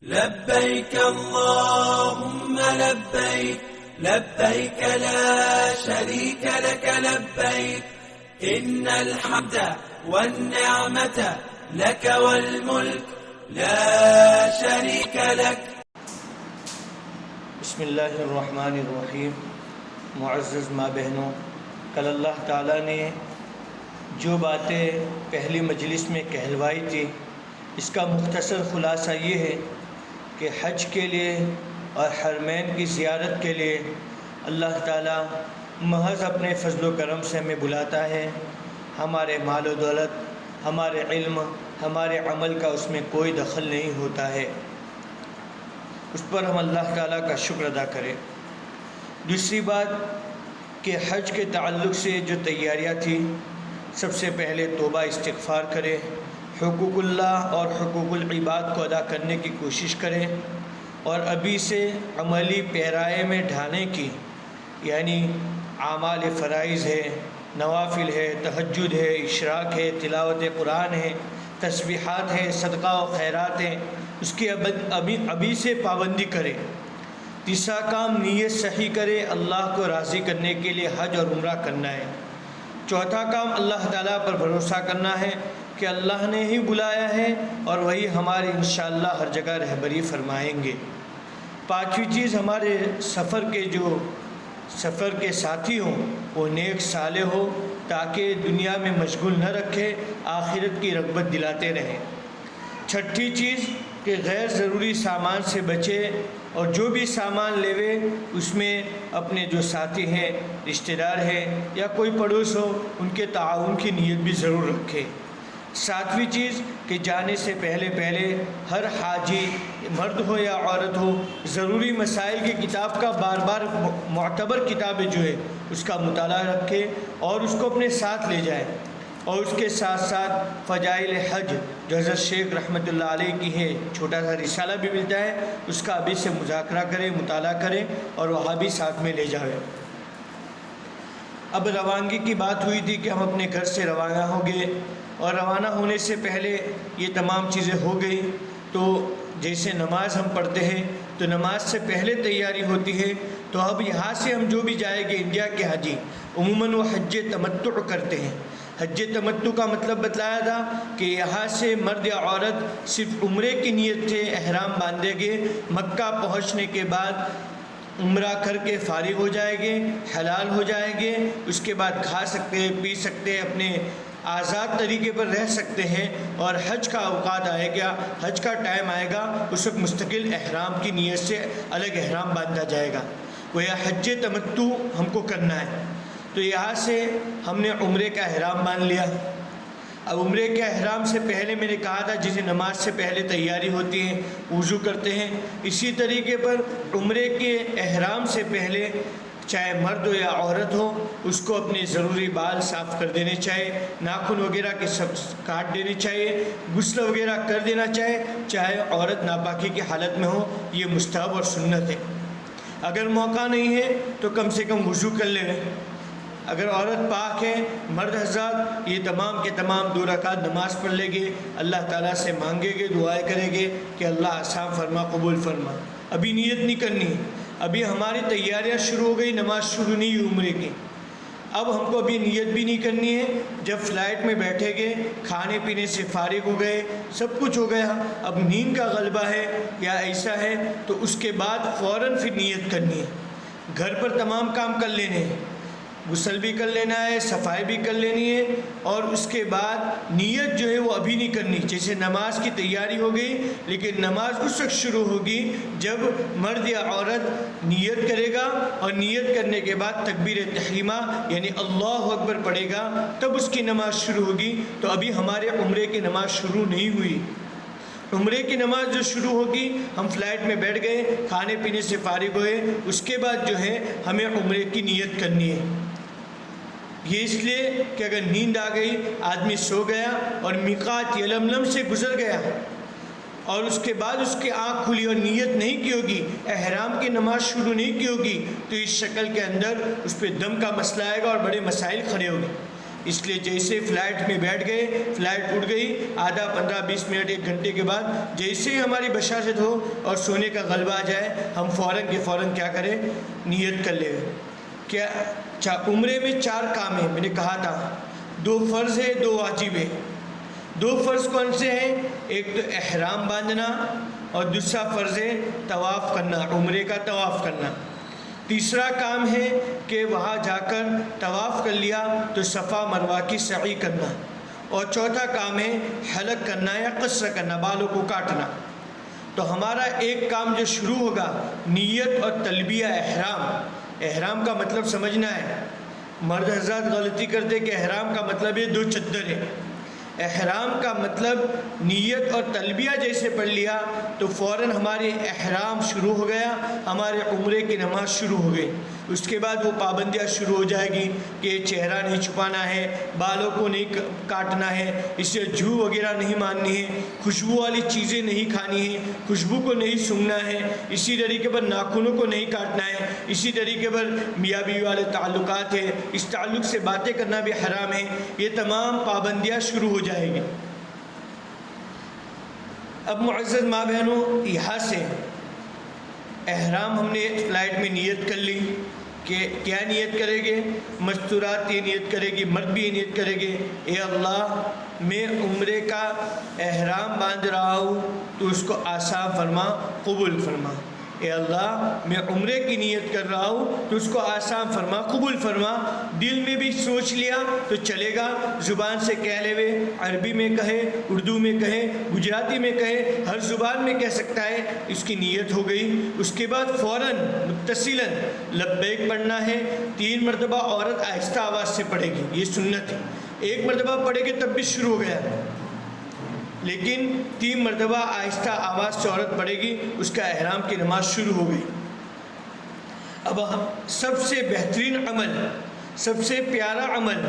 لبيك اللهم لبيك لبيك لا شريك لك لبيك إن الحمد والنعمة لك والملك لا شريك لك. بسم اللہ الرحمن الرحیم. معزز ماں بہنوں، کل اللہ تعالیٰ نے جو باتیں پہلی مجلس میں کہلوائی تھی اس کا مختصر خلاصہ یہ ہے کہ حج کے لیے اور حرمین کی زیارت کے لیے اللہ تعالیٰ محض اپنے فضل و کرم سے ہمیں بلاتا ہے. ہمارے مال و دولت، ہمارے علم، ہمارے عمل کا اس میں کوئی دخل نہیں ہوتا ہے. اس پر ہم اللہ تعالیٰ کا شکر ادا کریں. دوسری بات کہ حج کے تعلق سے جو تیاریاں تھیں، سب سے پہلے توبہ استغفار کریں، حقوق اللہ اور حقوق العباد کو ادا کرنے کی کوشش کریں، اور ابھی سے عملی پیرائے میں ڈھانے کی، یعنی اعمال فرائض ہے، نوافل ہے، تہجد ہے، اشراق ہے، تلاوت قرآن ہے، تسبیحات ہے، صدقہ و خیرات ہیں، اس کی ابھی سے پابندی کرے. تیسرا کام نیت صحیح کرے، اللہ کو راضی کرنے کے لیے حج اور عمرہ کرنا ہے. چوتھا کام اللہ تعالیٰ پر بھروسہ کرنا ہے کہ اللہ نے ہی بلایا ہے اور وہی ہماری انشاءاللہ ہر جگہ رہبری فرمائیں گے. پانچویں چیز، ہمارے سفر کے ساتھی ہوں وہ نیک صالح ہو تاکہ دنیا میں مشغول نہ رکھے، آخرت کی رغبت دلاتے رہیں. چھٹی چیز کہ غیر ضروری سامان سے بچے، اور جو بھی سامان لیوے اس میں اپنے جو ساتھی ہیں، رشتہ دار ہیں یا کوئی پڑوس ہو، ان کے تعاون کی نیت بھی ضرور رکھے. ساتویں چیز کہ جانے سے پہلے ہر حاجی مرد ہو یا عورت ہو ضروری مسائل کی کتاب کا بار معتبر کتابیں جو ہے اس کا مطالعہ رکھے اور اس کو اپنے ساتھ لے جائے. اور اس کے ساتھ ساتھ فضائل حج جو حضرت شیخ رحمۃ اللہ علیہ کی ہے، چھوٹا سا رسالہ بھی ملتا ہے، اس کا ابھی سے مذاکرہ کریں، مطالعہ کریں اور وہاں بھی ساتھ میں لے جائیں. اب روانگی کی بات ہوئی تھی کہ ہم اپنے گھر سے روانہ ہو گئے، اور روانہ ہونے سے پہلے یہ تمام چیزیں ہو گئی. تو جیسے نماز ہم پڑھتے ہیں تو نماز سے پہلے تیاری ہوتی ہے. تو اب یہاں سے ہم جو بھی جائیں گے، انڈیا کے حاجی عموماً وہ حج تمتع کرتے ہیں. حج تمتع کا مطلب بتلایا تھا کہ یہاں سے مرد یا عورت صرف عمرے کی نیت سے احرام باندھیں گے. مکہ پہنچنے کے بعد عمرہ کر کے فارغ ہو جائیں گے، حلال ہو جائیں گے. اس کے بعد کھا سکتے ہیں، پی سکتے ہیں، اپنے آزاد طریقے پر رہ سکتے ہیں. اور حج کا اوقات آئے گا، حج کا ٹائم آئے گا، اس وقت مستقل احرام کی نیت سے الگ احرام باندھا جائے گا. وہ یہ حج تمتع ہم کو کرنا ہے. تو یہاں سے ہم نے عمرے کا احرام باندھ لیا. اب عمرے کے احرام سے پہلے میں نے کہا تھا جسے نماز سے پہلے تیاری ہوتی ہے، وضو کرتے ہیں، اسی طریقے پر عمرے کے احرام سے پہلے چاہے مرد ہو یا عورت ہو اس کو اپنے ضروری بال صاف کر دینے چاہیے، ناخن وغیرہ کے سب کاٹ دینے چاہیے، غسل وغیرہ کر دینا چاہے عورت ناپاکی کی حالت میں ہو. یہ مستحب اور سنت ہے. اگر موقع نہیں ہے تو کم سے کم وضو کر لیں. اگر عورت پاک ہے، مرد حضرات یہ تمام کے تمام 2 رکعت نماز پڑھ لیں گے، اللہ تعالیٰ سے مانگیں گے، دعائیں کریں گے کہ اللہ آسان فرما، قبول فرما. ابھی نیت نہیں کرنی، ابھی ہماری تیاریاں شروع ہو گئی، نماز شروع نہیں ہوئی عمرے کی. اب ہم کو ابھی نیت بھی نہیں کرنی ہے. جب فلائٹ میں بیٹھے گے، کھانے پینے سے فارغ ہو گئے، سب کچھ ہو گیا، اب نیند کا غلبہ ہے یا ایسا ہے تو اس کے بعد فوراً پھر نیت کرنی ہے. گھر پر تمام کام کر لینے ہیں، غسل بھی کر لینا ہے، صفائی بھی کر لینی ہے، اور اس کے بعد نیت جو ہے وہ ابھی نہیں کرنی. جیسے نماز کی تیاری ہو گئی، لیکن نماز اس وقت شروع ہوگی جب مرد یا عورت نیت کرے گا، اور نیت کرنے کے بعد تکبیر تحریمہ یعنی اللہ اکبر پڑھے گا، تب اس کی نماز شروع ہوگی. تو ابھی ہمارے عمرے کی نماز شروع نہیں ہوئی. عمرے کی نماز جو شروع ہوگی، ہم فلائٹ میں بیٹھ گئے، کھانے پینے سے فارغ ہوئے، اس کے بعد جو ہے ہمیں عمرے کی نیت کرنی ہے. یہ اس لیے کہ اگر نیند آ گئی، آدمی سو گیا اور میقات یلملم سے گزر گیا اور اس کے بعد اس کی آنکھ کھلی اور نیت نہیں کی ہوگی، احرام کی نماز شروع نہیں کی ہوگی، تو اس شکل کے اندر اس پہ دم کا مسئلہ آئے گا اور بڑے مسائل کھڑے ہوں گے. اس لیے جیسے فلائٹ میں بیٹھ گئے، فلائٹ اڑ گئی، آدھا 15-20 منٹ 1 گھنٹے کے بعد جیسے ہی ہماری بشاشت ہو اور سونے کا غلبہ آ جائے، ہم فوراً کے فوراً کیا کریں؟ نیت کر لیں۔ کیا عمرے میں 4 کام ہیں، میں نے کہا تھا 2 فرض ہے 2 واجب ہے۔ 2 فرض کون سے ہیں؟ ایک تو احرام باندھنا اور دوسرا فرض ہے طواف کرنا، عمرے کا طواف کرنا۔ تیسرا کام ہے کہ وہاں جا کر طواف کر لیا تو صفا مروہ کی سعی کرنا، اور چوتھا کام ہے حلق کرنا یا قصر کرنا، بالوں کو کاٹنا۔ تو ہمارا ایک کام جو شروع ہوگا نیت اور تلبیہ احرام۔ احرام کا مطلب سمجھنا ہے، مرد حضرات غلطی کرتے کہ احرام کا مطلب ہے 2 چادر ہے۔ احرام کا مطلب نیت اور تلبیہ جیسے پڑھ لیا تو فوراً ہمارے احرام شروع ہو گیا، ہمارے عمرے کی نماز شروع ہو گئی۔ اس کے بعد وہ پابندیاں شروع ہو جائے گی کہ چہرہ نہیں چھپانا ہے، بالوں کو نہیں کاٹنا ہے، اس سے جھو وغیرہ نہیں ماننی ہے، خوشبو والی چیزیں نہیں کھانی ہیں، خوشبو کو نہیں سونگھنا ہے، اسی طریقے پر ناخنوں کو نہیں کاٹنا ہے، اسی طریقے پر میاں بیوی والے تعلقات ہیں، اس تعلق سے باتیں کرنا بھی حرام ہے۔ یہ تمام پابندیاں شروع ہو جائے گی۔ اب معزز ماں بہنوں، یہاں سے احرام ہم نے فلائٹ میں نیت کر لی کہ کیا نیت کرے گے؟ مستورات یہ نیت کرے گی، مرد بھی یہ نیت کرے گے، اے اللہ میں عمرے کا احرام باندھ رہا ہوں تو اس کو آسان فرما، قبول فرما۔ اے اللہ میں عمرے کی نیت کر رہا ہوں تو اس کو آسان فرما، قبول فرما۔ دل میں بھی سوچ لیا تو چلے گا، زبان سے کہہ لے وے، عربی میں کہے، اردو میں کہے، گجراتی میں کہے، ہر زبان میں کہہ سکتا ہے، اس کی نیت ہو گئی۔ اس کے بعد فوراً متصلاً لبیک پڑھنا ہے۔ 3 مرتبہ عورت آہستہ آواز سے پڑھے گی، یہ سنت ہے۔ 1 مرتبہ پڑھے گی تب بھی شروع ہو گیا، لیکن 3 مرتبہ آہستہ آواز سے عورت پڑھے گی، اس کا احرام کی نماز شروع ہو گئی۔ اب سب سے بہترین عمل، سب سے پیارا عمل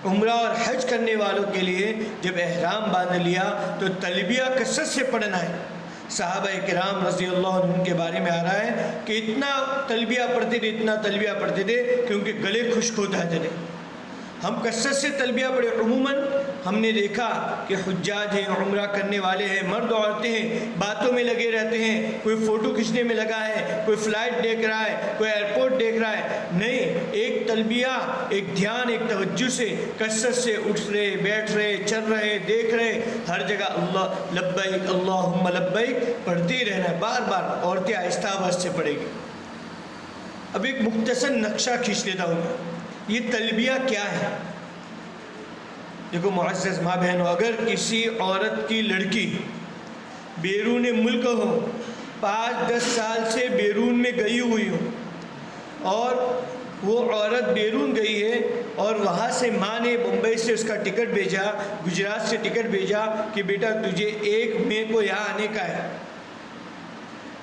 عمرہ اور حج کرنے والوں کے لیے جب احرام باندھ لیا تو تلبیہ کثرت سے پڑھنا ہے۔ صحابہ کرام رضی اللہ عنہ کے بارے میں آ رہا ہے کہ اتنا تلبیہ پڑھتے تھے، اتنا تلبیہ پڑھتے تھے کہ ان کے گلے خشک ہو جاتے تھے۔ ہم کثرت سے تلبیہ پڑھے۔ عموماً ہم نے دیکھا کہ حجاج ہیں، عمرہ کرنے والے ہیں، مرد عورتیں ہیں، باتوں میں لگے رہتے ہیں، کوئی فوٹو کھینچنے میں لگا ہے، کوئی فلائٹ دیکھ رہا ہے، کوئی ایئرپورٹ دیکھ رہا ہے۔ نہیں، ایک تلبیہ، ایک دھیان، ایک توجہ سے کثرت سے اٹھ رہے، بیٹھ رہے، چل رہے، دیکھ رہے، ہر جگہ اللہ لبیک اللہم لبیک پڑھتے ہی رہنا ہے، بار بار۔ عورتیں آہستہ آواز سے پڑھے گی۔ اب ایک مختصر نقشہ کھینچ لیتا ہوں میں، یہ تلبیہ کیا ہے؟ دیکھو معزز ماں بہنوں، اگر کسی عورت کی لڑکی بیرون ملک ہو، 5-10 سال سے بیرون میں گئی ہوئی ہو، اور وہ عورت بیرون گئی ہے اور وہاں سے ماں نے بمبئی سے اس کا ٹکٹ بھیجا، گجرات سے ٹکٹ بھیجا کہ بیٹا تجھے 1 مئی کو یہاں آنے کا ہے۔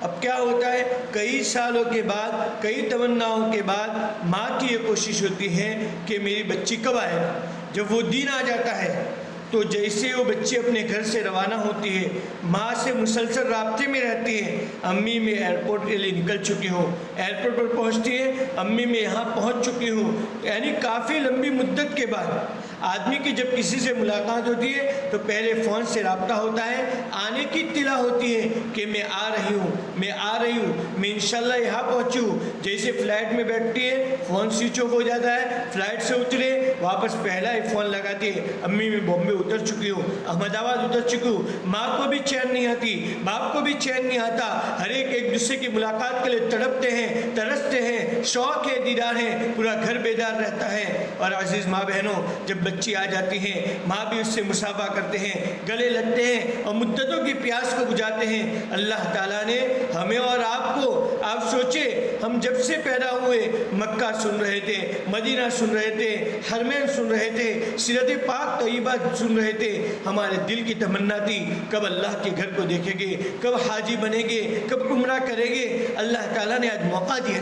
اب کیا ہوتا ہے، کئی سالوں کے بعد، کئی تمناؤں کے بعد ماں کی یہ کوشش ہوتی ہے کہ میری بچی کب آئے گا۔ جب وہ دن آ جاتا ہے تو جیسے وہ بچی اپنے گھر سے روانہ ہوتی ہے، ماں سے مسلسل رابطے میں رہتی ہے۔ امی میں ایئرپورٹ کے لیے نکل چکی ہوں، ایئرپورٹ پر پہنچتی ہے، امی میں یہاں پہنچ چکی ہوں، یعنی کافی لمبی مدت کے بعد آدمی کی جب کسی سے ملاقات ہوتی ہے تو پہلے فون سے رابطہ ہوتا ہے، آنے کی اطلاع ہوتی ہے کہ میں آ رہی ہوں، میں آ رہی ہوں، میں انشاءاللہ یہاں پہنچی ہوں۔ جیسے فلائٹ میں بیٹھتی ہے، فون سوئچ آف ہو جاتا ہے، فلائٹ سے اترے واپس پہلا ہی فون لگاتی ہے، امی میں بامبے اتر چکی ہوں، احمد آباد اتر چکی ہوں۔ ماں کو بھی چین نہیں آتی، باپ کو بھی چین نہیں آتا، ہر ایک دوسرے کی ملاقات کے لیے تڑپتے ہیں، ترستے ہیں، شوق ہے، دیدار ہے، پورا گھر بیدار رہتا ہے۔ اور عزیز ماں بہنوں، جب بچی آ جاتی ہیں، ماں بھی اس سے مصافحہ کرتے ہیں، گلے لگتے ہیں اور مدتوں کی پیاس کو بجھاتے ہیں۔ اللہ تعالیٰ نے ہمیں اور آپ کو، آپ سوچے ہم جب سے پیدا ہوئے مکہ سن رہے تھے، مدینہ سن رہے تھے، حرمین سن رہے تھے، سیرت پاک طیبہ سن رہے تھے، ہمارے دل کی تمنا تھی کب اللہ کے گھر کو دیکھیں گے، کب حاجی بنیں گے، کب عمرہ کریں گے۔ اللہ تعالیٰ نے آج موقع دیا،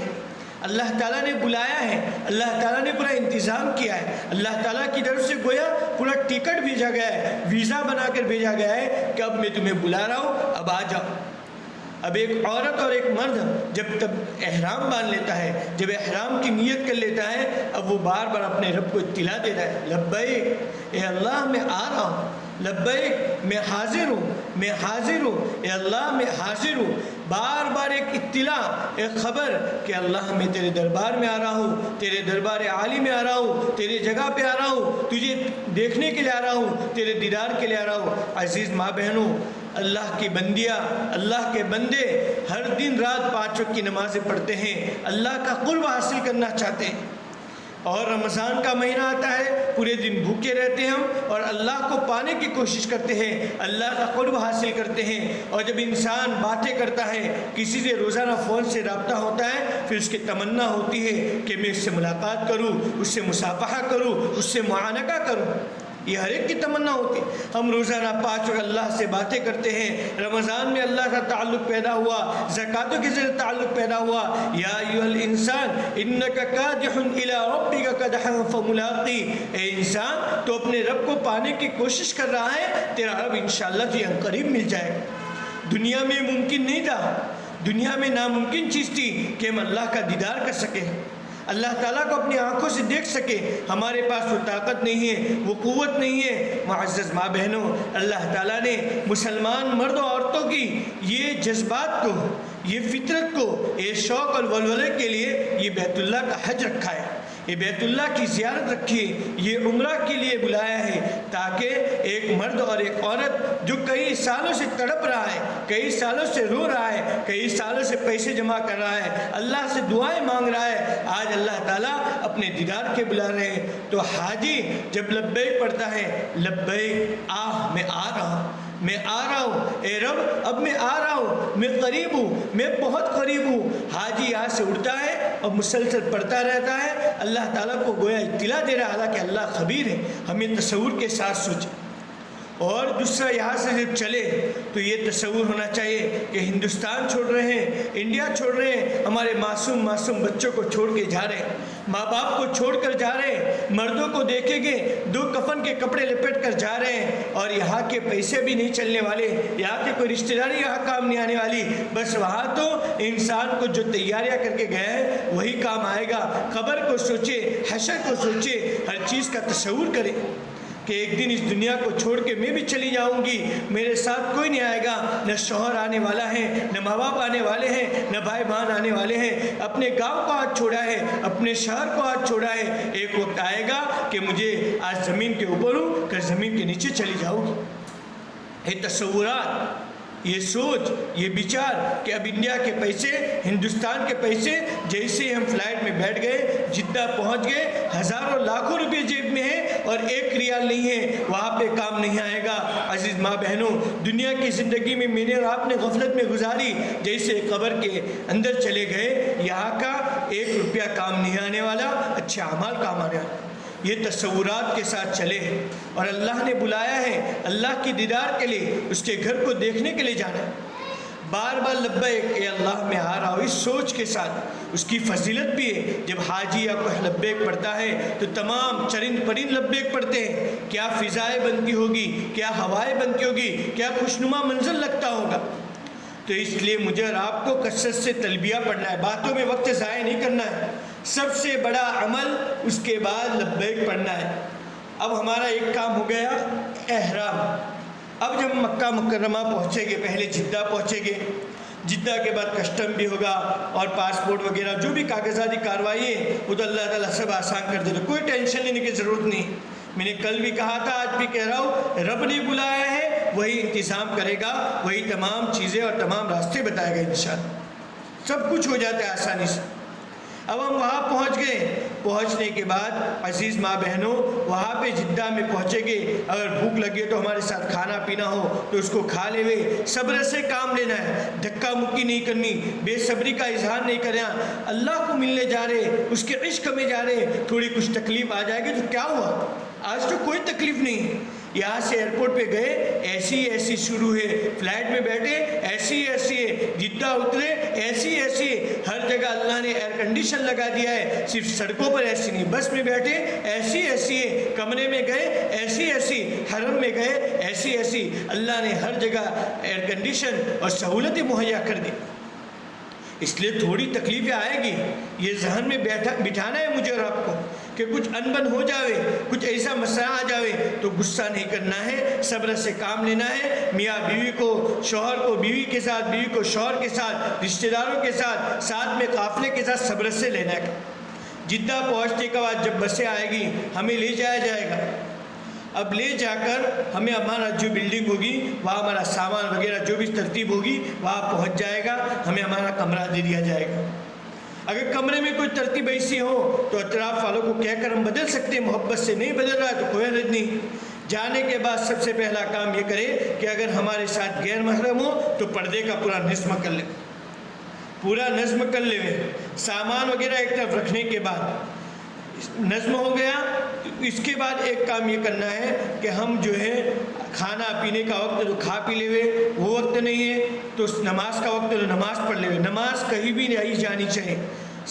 اللہ تعالیٰ نے بلایا ہے، اللہ تعالیٰ نے پورا انتظام کیا ہے، اللہ تعالیٰ کی طرف سے گویا پورا ٹکٹ بھیجا گیا ہے، ویزا بنا کر بھیجا گیا ہے کہ اب میں تمہیں بلا رہا ہوں، اب آ جاؤ۔ اب ایک عورت اور ایک مرد جب تب احرام باندھ لیتا ہے، جب احرام کی نیت کر لیتا ہے، اب وہ بار بار اپنے رب کو اطلاع دیتا ہے، لبیک اے اللہ میں آ رہا ہوں، لبیک میں حاضر ہوں، میں حاضر ہوں، اے اللہ میں حاضر ہوں. بار بار ایک اطلاع، ایک خبر کہ اللہ میں تیرے دربار میں آ رہا ہوں، تیرے دربار عالی میں آ رہا ہوں، تیرے جگہ پہ آ رہا ہوں، تجھے دیکھنے کے لیے آ رہا ہوں، تیرے دیدار کے لیے آ رہا ہوں. عزیز ماں بہنوں، اللہ کی بندیاں، اللہ کے بندے ہر دن رات 5 وقت کی نمازیں پڑھتے ہیں، اللہ کا قرب حاصل کرنا چاہتے ہیں. اور رمضان کا مہینہ آتا ہے، پورے دن بھوکے رہتے ہیں ہم اور اللہ کو پانے کی کوشش کرتے ہیں، اللہ کا قرب حاصل کرتے ہیں. اور جب انسان باتیں کرتا ہے، کسی سے روزانہ فون سے رابطہ ہوتا ہے، پھر اس کی تمنا ہوتی ہے کہ میں اس سے ملاقات کروں، اس سے مصافحہ کروں، اس سے معانقہ کروں. یہ ہر ایک کی تمنا ہوتی ہے. ہم روزانہ 5 وقت اللہ سے باتیں کرتے ہیں، رمضان میں اللہ کا تعلق پیدا ہوا، زکاتوں کے ذریعے تعلق پیدا ہوا. یا ایھا الانسان انک کادح الی ربک کدحا فملاقی، اے انسان تو اپنے رب کو پانے کی کوشش کر رہا ہے، تیرا رب انشاءاللہ تجھے عنقریب مل جائے گا. دنیا میں ممکن نہیں تھا، دنیا میں ناممکن چیز تھی کہ ہم اللہ کا دیدار کر سکیں، اللہ تعالیٰ کو اپنی آنکھوں سے دیکھ سکے. ہمارے پاس وہ طاقت نہیں ہے، وہ قوت نہیں ہے. معزز ماں بہنوں، اللہ تعالیٰ نے مسلمان مرد و عورتوں کی یہ جذبات کو، یہ فطرت کو، یہ شوق اور ولولے کے لیے یہ بیت اللہ کا حج رکھا ہے، یہ بیت اللہ کی زیارت رکھی ہے، یہ عمرہ کے لیے بلایا ہے، تاکہ ایک مرد اور ایک عورت جو کئی سالوں سے تڑپ رہا ہے، کئی سالوں سے رو رہا ہے، کئی سالوں سے پیسے جمع کر رہا ہے، اللہ سے دعائیں مانگ رہا ہے، آج اللہ تعالیٰ اپنے دیدار کے بلا رہے ہیں. تو حاجی جب لبیک پڑھتا ہے، لبیک آہ میں آ رہا ہوں، میں آ رہا ہوں، اے رب اب میں آ رہا ہوں، میں قریب ہوں، میں بہت قریب ہوں. حاجی یہاں سے اٹھتا ہے اور مسلسل پڑھتا رہتا ہے، اللہ تعالیٰ کو گویا اطلاع دے رہا ہے، حالانکہ اللہ خبیر ہے. ہمیں تصور کے ساتھ سوچیں. اور دوسرا یہاں سے جب چلے تو یہ تصور ہونا چاہیے کہ ہندوستان چھوڑ رہے ہیں، انڈیا چھوڑ رہے ہیں، ہمارے معصوم بچوں کو چھوڑ کے جا رہے ہیں، ماں باپ کو چھوڑ کر جا رہے ہیں، مردوں کو دیکھیں گے 2 کفن کے کپڑے لپیٹ کر جا رہے ہیں، اور یہاں کے پیسے بھی نہیں چلنے والے، یہاں کے کوئی رشتہ داری یہاں کام نہیں آنے والی. بس وہاں تو انسان کو جو تیاریاں کر کے گئے ہیں وہی کام آئے گا. قبر کو سوچے، حشر کو سوچے، ہر چیز کا تصور کرے کہ ایک دن اس دنیا کو چھوڑ کے میں بھی چلی جاؤں گی، میرے ساتھ کوئی نہیں آئے گا، نہ شوہر آنے والا ہے، نہ ماں باپ آنے والے ہیں، نہ بھائی بہن آنے والے ہیں. اپنے گاؤں کو آج چھوڑا ہے، اپنے شہر کو آج چھوڑا ہے. ایک وقت آئے گا کہ مجھے آج زمین کے اوپر ہوں، کہ زمین کے نیچے چلی جاؤں گی. یہ تصورات، یہ سوچ، یہ بچار کہ اب انڈیا کے پیسے، ہندوستان کے پیسے، جیسے ہم فلائٹ میں بیٹھ گئے، جدہ پہنچ گئے، ہزاروں لاکھوں روپے جیب میں ہیں اور 1 ریال نہیں ہے، وہاں پہ کام نہیں آئے گا. عزیز ماں بہنوں، دنیا کی زندگی میں میں نے اور آپ نے غفلت میں گزاری، جیسے قبر کے اندر چلے گئے، یہاں کا 1 روپیہ کام نہیں آنے والا، اچھے اعمال کام آنے والا. یہ تصورات کے ساتھ چلے ہیں اور اللہ نے بلایا ہے اللہ کی دیدار کے لیے، اس کے گھر کو دیکھنے کے لیے جانا ہے. بار بار لبیک اے اللہ میں آ رہا ہوں، اس سوچ کے ساتھ. اس کی فضیلت بھی ہے، جب حاجی یا کوئی لبیک پڑھتا ہے تو تمام چرند پرند لبیک پڑھتے ہیں. کیا فضائیں بنتی ہوگی، کیا ہوائیں بنتی ہوگی، کیا خوشنما منظر لگتا ہوگا. تو اس لیے مجھے اور آپ کو کثرت سے تلبیہ پڑھنا ہے، باتوں میں وقت ضائع نہیں کرنا ہے. سب سے بڑا عمل اس کے بعد لبیک پڑھنا ہے. اب ہمارا ایک کام ہو گیا احرام. اب جب مکہ مکرمہ پہنچیں گے، پہلے جدہ پہنچیں گے، جدہ کے بعد کسٹم بھی ہوگا اور پاسپورٹ وغیرہ جو بھی کاغذاتی کارروائی ہے وہ تو اللہ تعالیٰ سب آسان کر دے گا، کوئی ٹینشن لینے کی ضرورت نہیں. میں نے کل بھی کہا تھا، آج بھی کہہ رہا ہوں، رب نے بلایا ہے، وہی انتظام کرے گا، وہی تمام چیزیں اور تمام راستے بتائے گا. انشاءاللہ سب کچھ ہو جاتا ہے آسانی سے. اب ہم وہاں پہنچ گئے. پہنچنے کے بعد عزیز ماں بہنوں، وہاں پہ جدہ میں پہنچیں گے، اگر بھوک لگے تو ہمارے ساتھ کھانا پینا ہو تو اس کو کھا لے ہوئے، صبر سے کام لینا ہے، دھکا مکی نہیں کرنی، بے صبری کا اظہار نہیں کرنا. اللہ کو ملنے جا رہے، اس کے عشق میں جا رہے، تھوڑی کچھ تکلیف آ جائے گی تو کیا ہوا، آج تو کوئی تکلیف نہیں. یہاں سے ایئرپورٹ پہ گئے، ایسی شروع ہے، فلائٹ میں بیٹھے ایسی ہے، جدہ اترے ایسی ہے. ہر جگہ اللہ نے ایئر کنڈیشن لگا دیا ہے، صرف سڑکوں پر ایسی نہیں، بس میں بیٹھے ایسی ایسی ہے، کمرے میں گئے ایسی ایسی، حرم میں گئے ایسی ایسی، اللہ نے ہر جگہ ایئر کنڈیشن اور سہولتیں مہیا کر دی۔ اس لیے تھوڑی تکلیفیں آئے گی، یہ ذہن میں بٹھانا ہے مجھے اور آپ کو کہ کچھ انبن ہو جاوے، کچھ ایسا مسئلہ آ جاوے تو غصہ نہیں کرنا ہے، صبر سے کام لینا ہے۔ میاں بیوی کو، شوہر کو بیوی کے ساتھ، بیوی کو شوہر کے ساتھ، رشتہ داروں کے ساتھ، ساتھ میں قافلے کے ساتھ صبر سے لینا ہے۔ جدہ پہنچنے کے بعد جب بسیں آئے گی ہمیں لے جایا جائے گا، اب لے جا کر ہمیں ہمارا جو بلڈنگ ہوگی وہاں ہمارا سامان وغیرہ جو بھی ترتیب ہوگی وہاں پہنچ جائے گا، ہمیں ہمارا کمرہ دے دیا جائے گا۔ اگر کمرے میں کوئی ترتیب ایسی ہو تو اطراف والوں کو کہہ کر ہم بدل سکتے ہیں، محبت سے نہیں بدل رہا ہے تو کوئی حرج نہیں۔ جانے کے بعد سب سے پہلا کام یہ کرے کہ اگر ہمارے ساتھ غیر محرم ہو تو پردے کا پورا نظم کر لے، پورا نظم کر لے، سامان وغیرہ ایک طرف رکھنے کے بعد نظم ہو گیا۔ اس کے بعد ایک کام یہ کرنا ہے کہ ہم جو ہے کھانا پینے کا وقت تو کھا پی لے ہوئے، وہ وقت نہیں ہے تو نماز کا وقت تو نماز پڑھ لے ہوئے۔ نماز کہیں بھی نہیں جانی چاہیے،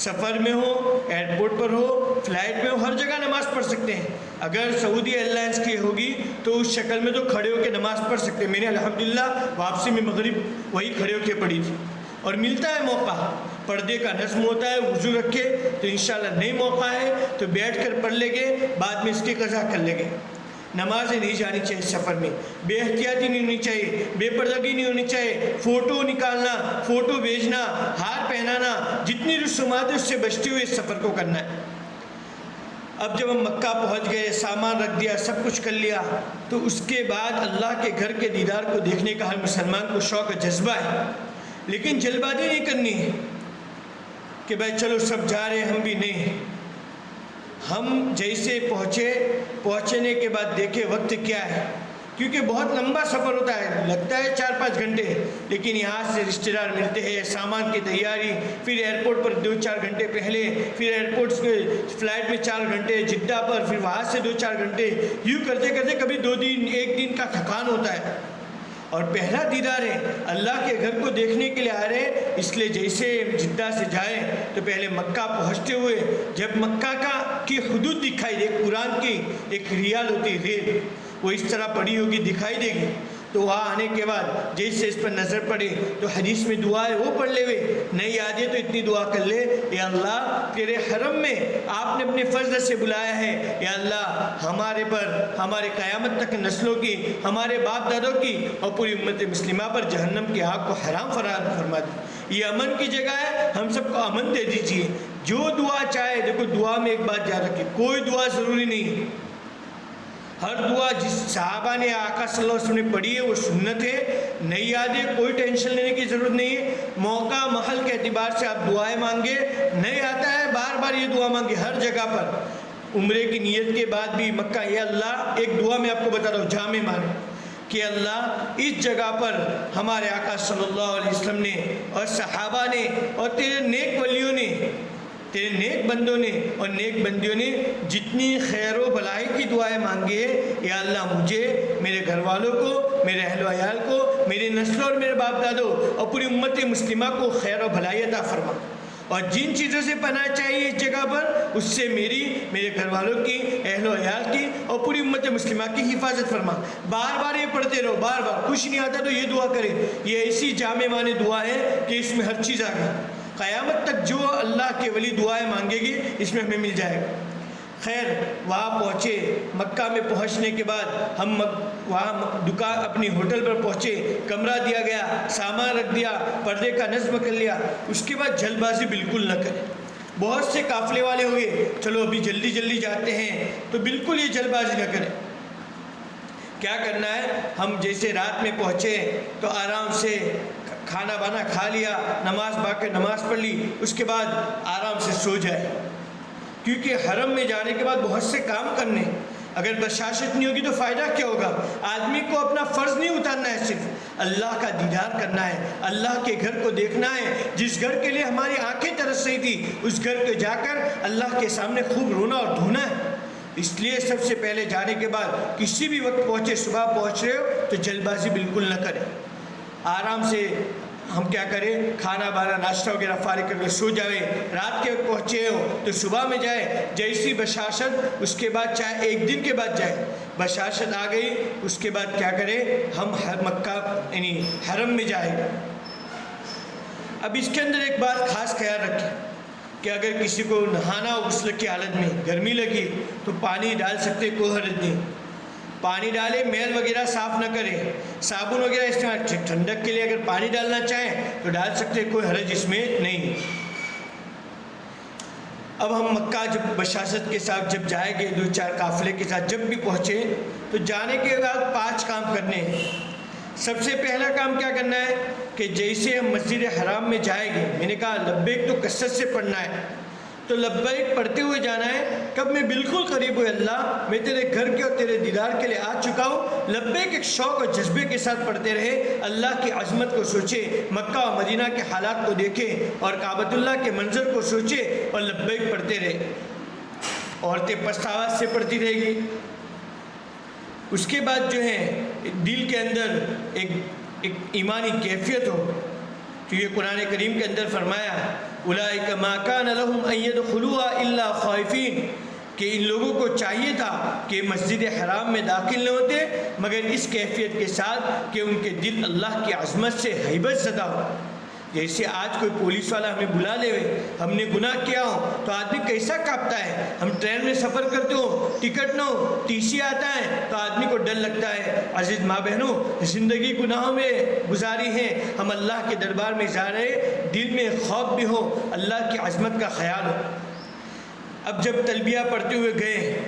سفر میں ہو، ایئرپورٹ پر ہو، فلائٹ میں ہو، ہر جگہ نماز پڑھ سکتے ہیں۔ اگر سعودی ایئر لائنس کی ہوگی تو اس شکل میں تو کھڑے ہو کے نماز پڑھ سکتے ہیں۔ میں نے الحمدللہ واپسی میں مغرب وہی کھڑے ہو کے پڑھی تھی، اور ملتا ہے موقع، پردے کا نظم ہوتا ہے، وضو رکھے تو انشاءاللہ نہیں موقع ہے تو بیٹھ کر پڑھ لیں گے، بعد میں اس کی قضا کر لیں گے۔ نمازیں نہیں جانی چاہیے سفر میں، بے احتیاطی نہیں ہونی چاہیے، بے پردگی نہیں ہونی چاہیے، فوٹو نکالنا، فوٹو بھیجنا، ہار پہنانا، جتنی رسومات ہیں اس سے بچتے ہوئے اس سفر کو کرنا ہے۔ اب جب ہم مکہ پہنچ گئے، سامان رکھ دیا، سب کچھ کر لیا، تو اس کے بعد اللہ کے گھر کے دیدار کو دیکھنے کا ہر مسلمان کو شوق و جذبہ ہے، لیکن جلد بازی نہیں کرنی ہے کہ بھائی چلو سب جا رہے ہیں ہم بھی نہیں۔ ہم جیسے پہنچنے کے بعد دیکھے وقت کیا ہے، کیونکہ بہت لمبا سفر ہوتا ہے، لگتا ہے 4-5 گھنٹے، لیکن یہاں سے رشتہ دار ملتے ہیں، سامان کی تیاری، پھر ایئرپورٹ پر 2-4 گھنٹے پہلے، پھر ایئرپورٹ سے فلائٹ میں 4 گھنٹے جدہ پر، پھر وہاں سے 2-4 گھنٹے، یوں کرتے کرتے کبھی 2 دن 1 دن کا تھکان ہوتا ہے۔ اور پہلا دیدار ہے، اللہ کے گھر کو دیکھنے کے لیے آ رہے ہیں، اس لیے جیسے جدہ سے جائیں تو پہلے مکہ پہنچتے ہوئے جب مکہ کی حدود دکھائی دے، قرآن کی ایک ریال ہوتی ہے ریل، وہ اس طرح پڑی ہوگی دکھائی دے گی، تو وہاں آنے کے بعد جیسے اس پر نظر پڑے تو حدیث میں دعا ہے وہ پڑھ لے ہوئے، نہیں آ جائے تو اتنی دعا کر لے، یا اللہ تیرے حرم میں آپ نے اپنے فضل سے بلایا ہے، یا اللہ ہمارے پر، ہمارے قیامت تک نسلوں کی، ہمارے باپ دادوں کی اور پوری امت مسلمہ پر جہنم کی آگ کو حرام فرما دی۔ یہ امن کی جگہ ہے، ہم سب کو امن دے دیجیے۔ جو دعا چاہے، دیکھو دعا میں ایک بات یاد رکھیں، کوئی دعا ضروری نہیں ہے، ہر دعا جس صحابہ نے آقا صلی اللہ علیہ وسلم نے پڑھی ہے وہ سنت ہے، نہیں یاد ہے کوئی ٹینشن لینے کی ضرورت نہیں ہے۔ موقع محل کے اعتبار سے آپ دعائیں مانگے، نہیں آتا ہے بار بار یہ دعا مانگے ہر جگہ پر۔ عمرے کی نیت کے بعد بھی مکہ، یا اللہ ایک دعا میں آپ کو بتا رہا ہوں جامع مانے کہ اللہ اس جگہ پر ہمارے آقا صلی اللہ علیہ وسلم نے اور صحابہ نے اور تیرے نیک ولیوں نے، تیرے نیک بندوں نے اور نیک بندیوں نے جتنی خیر و بھلائی کی دعائیں مانگی ہے، یا اللہ مجھے، میرے گھر والوں کو، میرے اہل و عیال کو، میری نسل اور میرے باپ دادوں اور پوری امت مسلمہ کو خیر و بھلائی عطا فرما، اور جن چیزوں سے پناہ چاہیے اس جگہ پر اس سے میری، میرے گھر والوں کی، اہل و عیال کی اور پوری امت مسلمہ کی حفاظت فرما۔ بار بار یہ پڑھتے رہو، بار بار، کچھ نہیں آتا تو یہ دعا کرے، یہ ایسی جامع معنی دعا ہے کہ اس میں ہر چیز آ گئی، قیامت تک جو اللہ کے ولی دعائیں مانگے گی اس میں ہمیں مل جائے گا۔ خیر وہاں پہنچے، مکہ میں پہنچنے کے بعد ہم وہاں دکان اپنی ہوٹل پر پہنچے، کمرہ دیا گیا، سامان رکھ دیا، پردے کا نظم کر لیا۔ اس کے بعد جلد بازی بالکل نہ کریں۔ بہت سے قافلے والے ہوئے، چلو ابھی جلدی جلدی جاتے ہیں، تو بالکل یہ جلد بازی نہ کریں۔ کیا کرنا ہے، ہم جیسے رات میں پہنچے تو آرام سے کھانا بانا کھا لیا، نماز باقی نماز پڑھ لی، اس کے بعد آرام سے سو جائے، کیونکہ حرم میں جانے کے بعد بہت سے کام کرنے، اگر بشاشت نہیں ہوگی تو فائدہ کیا ہوگا؟ آدمی کو اپنا فرض نہیں اتارنا ہے، صرف اللہ کا دیدار کرنا ہے، اللہ کے گھر کو دیکھنا ہے، جس گھر کے لیے ہماری آنکھیں ترس رہی تھی اس گھر کو جا کر اللہ کے سامنے خوب رونا اور دھونا ہے۔ اس لیے سب سے پہلے جانے کے بعد کسی بھی وقت پہنچے، صبح پہنچ رہے ہو تو جلد بازی بالکل نہ کریں، آرام سے ہم کیا کریں، کھانا بانا ناشتہ وغیرہ فارغ کر کے سو جائے، رات کے وقت پہنچے ہو تو صبح میں جائے، جیسی بشاشت اس کے بعد چاہے ایک دن کے بعد جائے، بشاشت آ گئی اس کے بعد کیا کریں، ہم مکہ یعنی حرم میں جائیں۔ اب اس کے اندر ایک بات خاص خیال رکھیں کہ اگر کسی کو نہانا ہو غسل کی حالت میں، گرمی لگی تو پانی ڈال سکتے، کوئی حرج نہیں، پانی ڈالے، میل وغیرہ صاف نہ کرے، صابن وغیرہ استعمال، ٹھنڈک کے لیے اگر پانی ڈالنا چاہیں تو ڈال سکتے، کوئی حرج اس میں نہیں۔ اب ہم مکہ جب بشاشت کے ساتھ جب جائیں گے، 2-4 قافلے کے ساتھ جب بھی پہنچے تو جانے کے بعد 5 کام کرنے ہیں۔ سب سے پہلا کام کیا کرنا ہے کہ جیسے ہم مسجد حرام میں جائیں گے، میں نے کہا لبیک تو کثرت سے پڑھنا ہے، تو لبیک پڑھتے ہوئے جانا ہے، کب میں بالکل قریب ہوں اللہ، میں تیرے گھر کے اور تیرے دیدار کے لیے آ چکا ہوں، لبیک ایک شوق اور جذبے کے ساتھ پڑھتے رہے، اللہ کی عظمت کو سوچے، مکہ و مدینہ کے حالات کو دیکھے اور کعبۃ اللہ کے منظر کو سوچے اور لبیک پڑھتے رہے۔ عورتیں پست آواز سے پڑھتی رہے گی۔ اس کے بعد جو ہے دل کے اندر ایک ایمانی کیفیت ہو، تو یہ قرآن کریم کے اندر فرمایا اولئک ما کان لهم ان يدخلوها الا خائفین، کہ ان لوگوں کو چاہیے تھا کہ مسجد حرام میں داخل نہ ہوتے مگر اس کیفیت کے ساتھ کہ ان کے دل اللہ کی عظمت سے ہیبت زدہ ہو۔ جیسے آج کوئی پولیس والا ہمیں بلا لے، ہم نے گناہ کیا ہو تو آدمی کیسا کانپتا ہے، ہم ٹرین میں سفر کرتے ہو، ٹکٹ نہ ہو، ٹی سی آتا ہے تو آدمی کو ڈر لگتا ہے۔ عزیز ماں بہنوں، زندگی گناہوں میں گزاری ہے، ہم اللہ کے دربار میں جا رہے، دل میں خوف بھی ہو، اللہ کی عظمت کا خیال ہو۔ اب جب تلبیہ پڑھتے ہوئے گئے،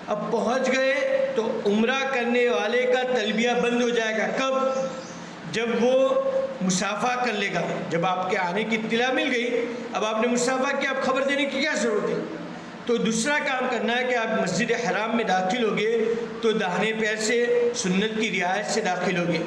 اب پہنچ گئے تو عمرہ کرنے والے کا تلبیہ بند ہو جائے گا، کب؟ جب وہ مسافہ کر لے گا، جب آپ کے آنے کی اطلاع مل گئی، اب آپ نے مسافہ کیا، اب خبر دینے کی کیا ضرورت ہے؟ تو دوسرا کام کرنا ہے کہ آپ مسجد حرام میں داخل ہوگے تو داہنے پیر سے سنت کی رعایت سے داخل ہوگے۔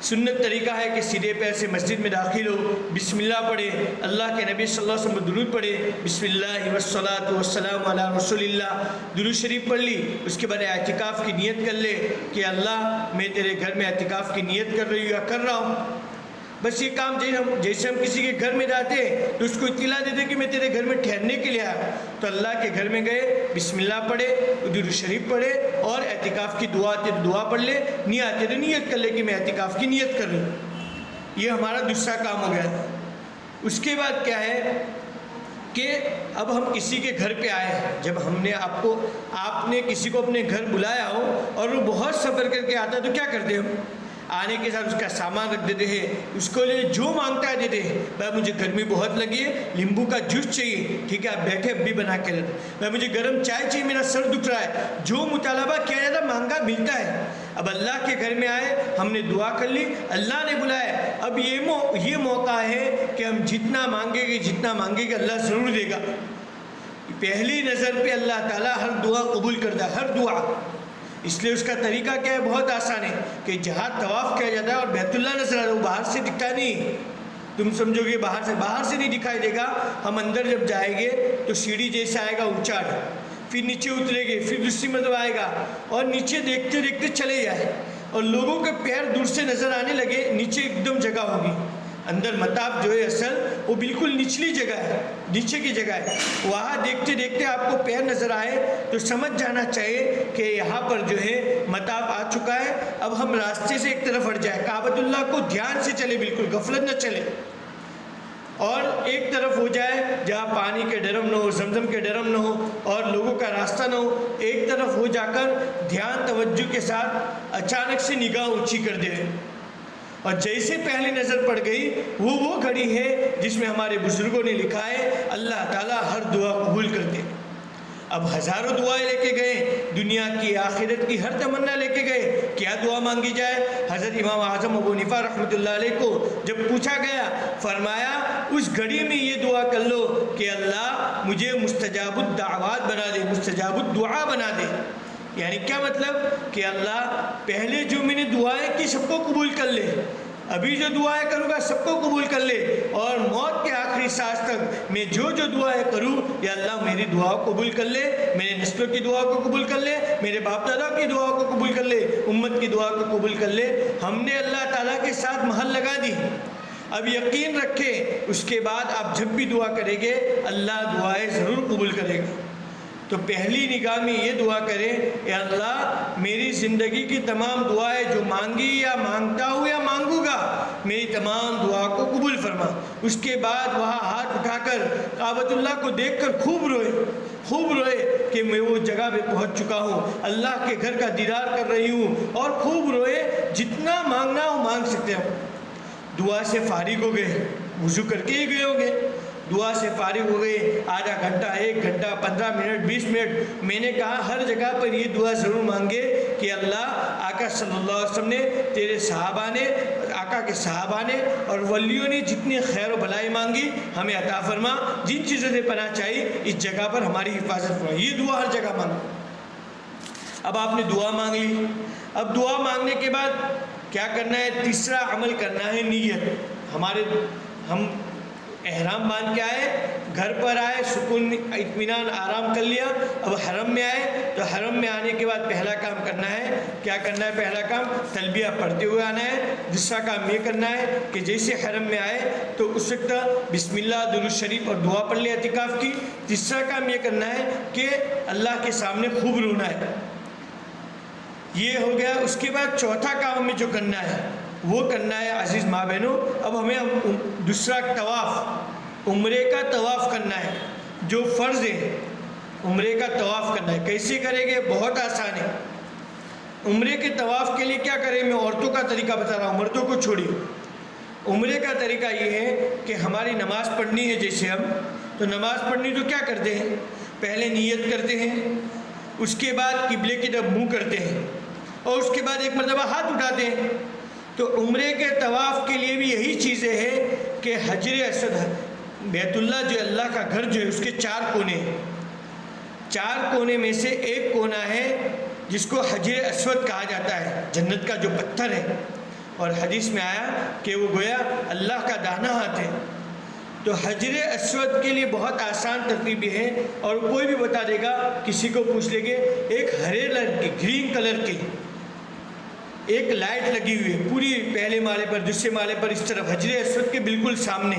سنت طریقہ ہے کہ سیدھے پیر سے مسجد میں داخل ہو، بسم اللہ پڑھے، اللہ کے نبی صلی اللہ علیہ وسلم درود پڑھے، بسم اللہ والصلاۃ والسلام علی رسول اللہ، درود شریف پڑھ لی، اس کے بعد اعتکاف کی نیت کر لے کہ اللہ میں تیرے گھر میں اعتکاف کی نیت کر رہی ہوں یا کر رہا ہوں۔ بس یہ کام جیسے ہم کسی کے گھر میں جاتے تو اس کو اطلاع دیتے کہ میں تیرے گھر میں ٹھہرنے کے لیے آیا، تو اللہ کے گھر میں گئے، بسم اللہ پڑھے، درود شریف پڑھے اور اعتکاف کی دعا آتے تو دعا پڑھ لے، نہیں آتے تو نیت کر لے کہ میں اعتکاف کی نیت کر رہی ہوں۔ یہ ہمارا دوسرا کام ہو گیا۔ اس کے بعد کیا ہے کہ اب ہم کسی کے گھر پہ آئے، جب ہم نے آپ نے کسی کو اپنے گھر بلایا ہو اور وہ بہت سفر کر کے آتا ہے تو کیا کرتے ہم؟ آنے کے ساتھ اس کا سامان رکھ دیتے ہیں، اس کو لے جو مانگتا ہے دیتے ہیں۔ بھائی مجھے گرمی بہت لگی ہے، لیمبو کا جوس چاہیے، ٹھیک ہے آپ بیٹھے اب بھی بنا کے رکھ۔ بھائی مجھے گرم چائے چاہیے، میرا سر دکھ رہا ہے، جو مطالبہ کیا جاتا ہے مانگا ملتا ہے۔ اب اللہ کے گھر میں آئے، ہم نے دعا کر لی، اللہ نے بلایا، اب یہ موقع ہے کہ ہم جتنا مانگے گے اللہ ضرور دے گا۔ پہلی نظر پہ اللہ تعالیٰ ہر دعا قبول کرتا ہے، ہر دعا۔ اس لیے اس کا طریقہ کیا ہے، بہت آسان ہے کہ جہاں طواف کیا جاتا ہے اور بیت اللہ نظر آ رہا ہے، وہ باہر سے دکھتا نہیں، تم سمجھو گے باہر سے نہیں دکھائی دے گا۔ ہم اندر جب جائیں گے تو سیڑھی جیسا آئے گا اونچا، پھر نیچے اترے گے، پھر دوسری مرتبہ آئے گا اور نیچے دیکھتے دیکھتے چلے جائے اور لوگوں کے پیر دور سے نظر آنے لگے، نیچے ایک دم جگہ ہوگی۔ اندر مطاف جو ہے اصل وہ بالکل نچلی جگہ ہے، نیچے کی جگہ ہے، وہاں دیکھتے دیکھتے آپ کو پیر نظر آئے تو سمجھ جانا چاہیے کہ یہاں پر جو ہے مطاف آ چکا ہے، اب ہم راستے سے ایک طرف ہٹ جائے، کعبۃ اللہ کو دھیان سے چلے، بالکل غفلت نہ چلے، اور ایک طرف ہو جائے جہاں پانی کے ڈرم نہ ہو، زمزم کے ڈرم نہ ہو اور لوگوں کا راستہ نہ ہو، ایک طرف ہو جا کر دھیان توجہ کے ساتھ اچانک سے نگاہ اونچی کر دے، اور جیسے پہلی نظر پڑ گئی وہ گھڑی ہے جس میں ہمارے بزرگوں نے لکھا ہے اللہ تعالیٰ ہر دعا قبول کرتے۔ اب ہزاروں دعائیں لے کے گئے، دنیا کی آخرت کی ہر تمنا لے کے گئے، کیا دعا مانگی جائے؟ حضرت امام اعظم ابو حنیفہ رحمۃ اللہ علیہ کو جب پوچھا گیا، فرمایا اس گھڑی میں یہ دعا کر لو کہ اللہ مجھے مستجاب الدعوات بنا دے، مستجاب الدعا بنا دے۔ یعنی کیا مطلب کہ اللہ پہلے جو میں نے دعائیں کی سب کو قبول کر لے، ابھی جو دعائیں کروں گا سب کو قبول کر لے، اور موت کے آخری سانس تک میں جو دعائیں کروں یا اللہ میری دعا کو قبول کر لے، میرے نسلوں کی دعا کو قبول کر لے، میرے باپ دادا کی دعا کو قبول کر لے، امت کی دعا کو قبول کر لے۔ ہم نے اللہ تعالیٰ کے ساتھ مہر لگا دی۔ اب یقین رکھیں اس کے بعد آپ جب بھی دعا کریں گے اللہ دعائیں ضرور قبول کرے گا۔ تو پہلی نگاہ میں یہ دعا کریں، اے اللہ میری زندگی کی تمام دعائیں جو مانگی یا مانگتا ہوں یا مانگوں گا، میری تمام دعا کو قبول فرما۔ اس کے بعد وہاں ہاتھ اٹھا کر کعبۃ اللہ کو دیکھ کر خوب روئے کہ میں وہ جگہ پہ پہنچ چکا ہوں، اللہ کے گھر کا دیدار کر رہی ہوں، اور خوب روئے، جتنا مانگنا ہو مانگ سکتے ہو۔ دعا سے فارغ ہو گئے، وضو کر کے ہی گئے ہو گے، دعا سے فارغ ہو گئے، آدھا گھنٹہ 1 گھنٹہ 15 منٹ 20 منٹ، میں نے کہا ہر جگہ پر یہ دعا ضرور مانگے کہ اللہ آقا صلی اللہ علیہ وسلم نے، تیرے صحابہ نے، آقا کے صحابہ نے اور ولیوں نے جتنی خیر و بھلائی مانگی ہمیں عطا فرما، جن چیزوں سے پناہ چاہیے اس جگہ پر ہماری حفاظت فرما۔ یہ دعا ہر جگہ مانگو۔ اب آپ نے دعا مانگ لی، اب دعا مانگنے کے بعد کیا کرنا ہے؟ تیسرا عمل کرنا ہے نیت۔ ہم احرام باندھ کے آئے، گھر پر آئے، سکون اطمینان آرام کر لیا، اب حرم میں آئے تو حرم میں آنے کے بعد پہلا کام کرنا ہے، کیا کرنا ہے؟ پہلا کام تلبیہ پڑھتے ہوئے آنا ہے۔ دوسرا کام یہ کرنا ہے کہ جیسے حرم میں آئے تو اس وقت بسم اللہ، درود شریف اور دعا پڑھ لے اعتکاف کی۔ تیسرا کام یہ کرنا ہے کہ اللہ کے سامنے خوب رونا ہے، یہ ہو گیا۔ اس کے بعد چوتھا کام ہمیں جو کرنا ہے وہ کرنا ہے عزیز ماں بہنوں، اب ہمیں دوسرا طواف، عمرے کا طواف کرنا ہے، جو فرض ہے عمرے کا طواف کرنا ہے۔ کیسے کریں گے؟ بہت آسان ہے۔ عمرے کے طواف کے لیے کیا کریں؟ میں عورتوں کا طریقہ بتا رہا ہوں، مردوں کو چھوڑیے۔ عمرے کا طریقہ یہ ہے کہ ہماری نماز پڑھنی ہے، جیسے ہم تو نماز پڑھنی تو کیا کرتے ہیں؟ پہلے نیت کرتے ہیں، اس کے بعد قبلے کی طرف منہ کرتے ہیں، اور اس کے بعد ایک مرتبہ ہاتھ اٹھاتے ہیں۔ تو عمرے کے طواف کے لیے بھی یہی چیزیں ہیں کہ حجر اسود، بیت اللہ جو اللہ کا گھر جو ہے اس کے 4 کونے ہیں، 4 کونے میں سے ایک کونا ہے جس کو حجر اسود کہا جاتا ہے، جنت کا جو پتھر ہے، اور حدیث میں آیا کہ وہ گویا اللہ کا داہنا ہاتھ ہے۔ تو حجر اسود کے لیے بہت آسان ترتیب ہے، اور کوئی بھی بتا دے گا، کسی کو پوچھ لیں گے، ایک ہرے رنگ کی گرین کلر کی ایک لائٹ لگی ہوئی ہے پوری پہلے مالے پر، دوسرے مالے پر، اس طرف حجر اسود کے بالکل سامنے،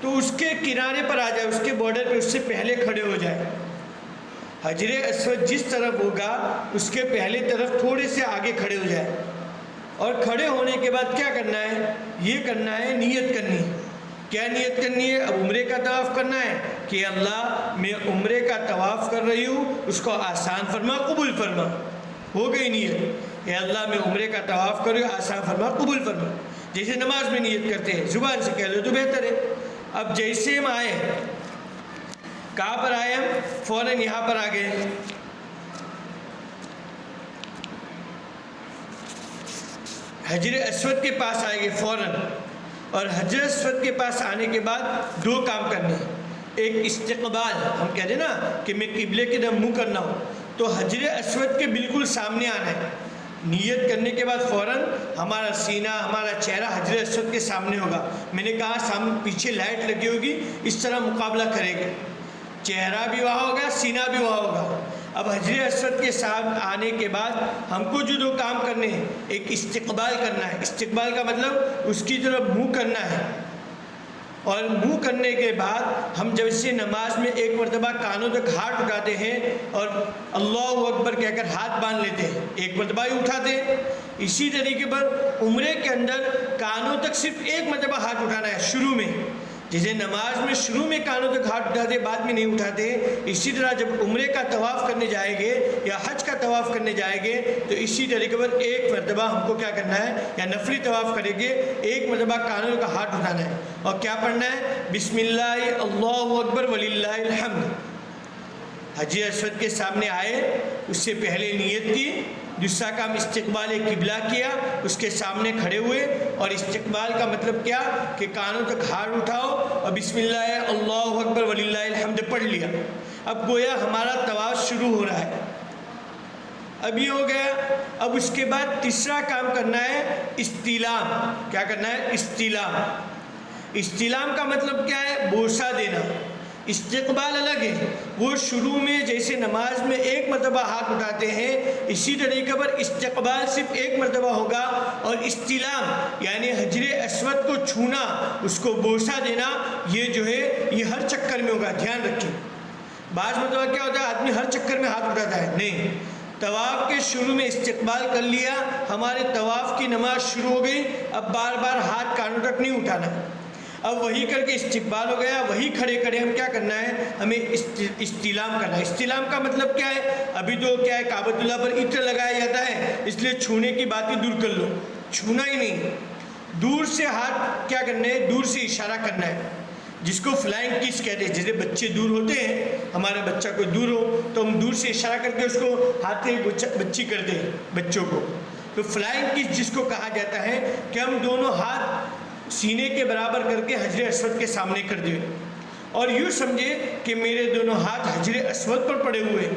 تو اس کے کنارے پر آ جائے، اس کے بارڈر پہ اس سے پہلے کھڑے ہو جائے۔ حجر اسود جس طرف ہوگا اس کے پہلے طرف تھوڑے سے آگے کھڑے ہو جائے، اور کھڑے ہونے کے بعد کیا کرنا ہے؟ یہ کرنا ہے، نیت کرنی ہے۔ کیا نیت کرنی ہے؟ اب عمرے کا طواف کرنا ہے کہ اللہ میں عمرے کا طواف کر رہی ہوں، اس کو آسان فرما، قبول فرما۔ ہو گئی نیت، اے اللہ میں عمرے کا طواف کر رہی ہوں، آسان فرما، قبول فرما۔ جیسے نماز میں نیت کرتے ہیں، زبان سے کہہ لو تو بہتر ہے۔ اب جیسے ہم آئے، کہاں پر آئے؟ ہم فوراً یہاں پر آ گئے، حجر اسود کے پاس آئے گے فوراً، اور حجر اسود کے پاس آنے کے بعد 2 کام کرنے ہیں۔ ایک استقبال، ہم کہتے ہیں نا کہ میں قبلے کی طرف منہ کرنا ہوں، تو حجر اسود کے بالکل سامنے آنا ہے۔ نیت کرنے کے بعد فوراً ہمارا سینہ، ہمارا چہرہ حجر اسود کے سامنے ہوگا۔ میں نے کہا سامنے پیچھے لائٹ لگی ہوگی، اس طرح مقابلہ کرے گا، چہرہ بھی وہاں ہوگا، سینہ بھی وہاں ہوگا۔ اب حجر اسود کے ساتھ آنے کے بعد ہم کو جو 2 کام کرنے ہیں، ایک استقبال کرنا ہے۔ استقبال کا مطلب اس کی طرف منہ کرنا ہے، اور منہ کرنے کے بعد ہم جیسے نماز میں ایک مرتبہ کانوں تک ہاتھ اٹھاتے ہیں اور اللہ اکبر کہہ کر ہاتھ باندھ لیتے ہیں، ایک مرتبہ ہی اٹھاتے ہیں، اسی طریقے پر عمرے کے اندر کانوں تک صرف ایک مرتبہ ہاتھ اٹھانا ہے شروع میں۔ جیسے نماز میں شروع میں کانوں تک ہاتھ اٹھاتے، بعد میں نہیں اٹھاتے، اسی طرح جب عمرے کا طواف کرنے جائیں گے یا حج کا طواف کرنے جائیں گے تو اسی طریقے پر ایک مرتبہ ہم کو کیا کرنا ہے، یا نفلی طواف کریں گے ایک مرتبہ کانوں کا ہاتھ اٹھانا ہے، اور کیا پڑھنا ہے؟ بسم اللہ اللہ اکبر وللہ الحمد۔ حجر اسود کے سامنے آئے، اس سے پہلے نیت کی، دوسرا کام استقبال قبلہ کیا، اس کے سامنے کھڑے ہوئے، اور استقبال کا مطلب کیا کہ کانوں تک ہاتھ اٹھاؤ اور بسم اللہ اللہ اکبر وللہ الحمد پڑھ لیا۔ اب گویا ہمارا طواف شروع ہو رہا ہے۔ اب یہ ہو گیا. اب اس کے بعد تیسرا کام کرنا ہے استلام. کیا کرنا ہے؟ استلام. استلام کا مطلب کیا ہے؟ بوسہ دینا. استقبال الگ ہے، وہ شروع میں جیسے نماز میں ایک مرتبہ ہاتھ اٹھاتے ہیں اسی طریقے پر استقبال صرف ایک مرتبہ ہوگا، اور استلام یعنی حجر اسود کو چھونا، اس کو بوسہ دینا، یہ جو ہے یہ ہر چکر میں ہوگا. دھیان رکھیں، بعض مرتبہ کیا ہوتا ہے آدمی ہر چکر میں ہاتھ اٹھاتا ہے، نہیں. طواف کے شروع میں استقبال کر لیا، ہمارے طواف کی نماز شروع ہو گئی، اب بار بار ہاتھ کانوں تک نہیں اٹھانا. اب وہی کر کے استقبال ہو گیا، وہی کھڑے کھڑے ہم کیا کرنا ہے؟ ہمیں استلام کرنا ہے. استلام کا مطلب کیا ہے؟ ابھی تو کیا ہے کعبۃ اللہ پر عطر لگایا جاتا ہے، اس لیے چھونے کی بات ہی دور کر لو، چھونا ہی نہیں. دور سے ہاتھ کیا کرنا ہے؟ دور سے اشارہ کرنا ہے، جس کو فلائنگ کس کہتے ہیں. جیسے بچے دور ہوتے ہیں، ہمارا بچہ کوئی دور ہو تو ہم دور سے اشارہ کر کے اس کو ہاتھ سے بچی کر دیں بچوں کو. تو فلائنگ کس جس کو کہا جاتا ہے کہ ہم دونوں ہاتھ سینے کے برابر کر کے حجر اسود کے سامنے کر دیں، اور یوں سمجھے کہ میرے دونوں ہاتھ حجر اسود پر پڑے ہوئے،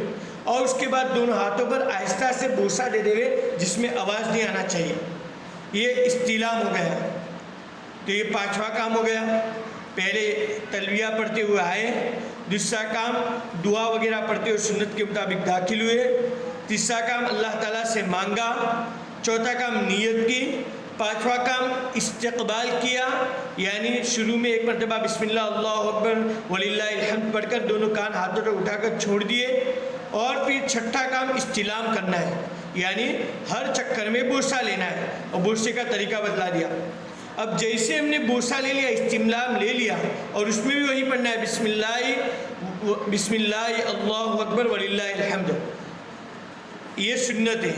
اور اس کے بعد دونوں ہاتھوں پر آہستہ سے بوسہ دے دے جس میں آواز نہیں آنا چاہیے. یہ استلام ہو گیا. تو یہ پانچواں کام ہو گیا. پہلے تلبیہ پڑھتے ہوئے آئے، دوسرا کام دعا وغیرہ پڑھتے ہوئے سنت کے مطابق داخل ہوئے، تیسرا کام اللہ تعالیٰ سے مانگا، چوتھا کام نیت کی، پانچواں کام استقبال کیا، یعنی شروع میں ایک مرتبہ بسم اللہ اللہ اکبر وللہ الحمد پڑھ کر دونوں کان ہاتھوں تک اٹھا کر چھوڑ دیے، اور پھر چھٹا کام استلام کرنا ہے، یعنی ہر چکر میں بوسہ لینا ہے، اور بوسے کا طریقہ بتلا دیا. اب جیسے ہم نے بوسہ لے لیا، استلام لے لیا، اور اس میں بھی وہی پڑھنا ہے بسم اللہ اللہ اکبر وللہ الحمد. یہ سنت ہے.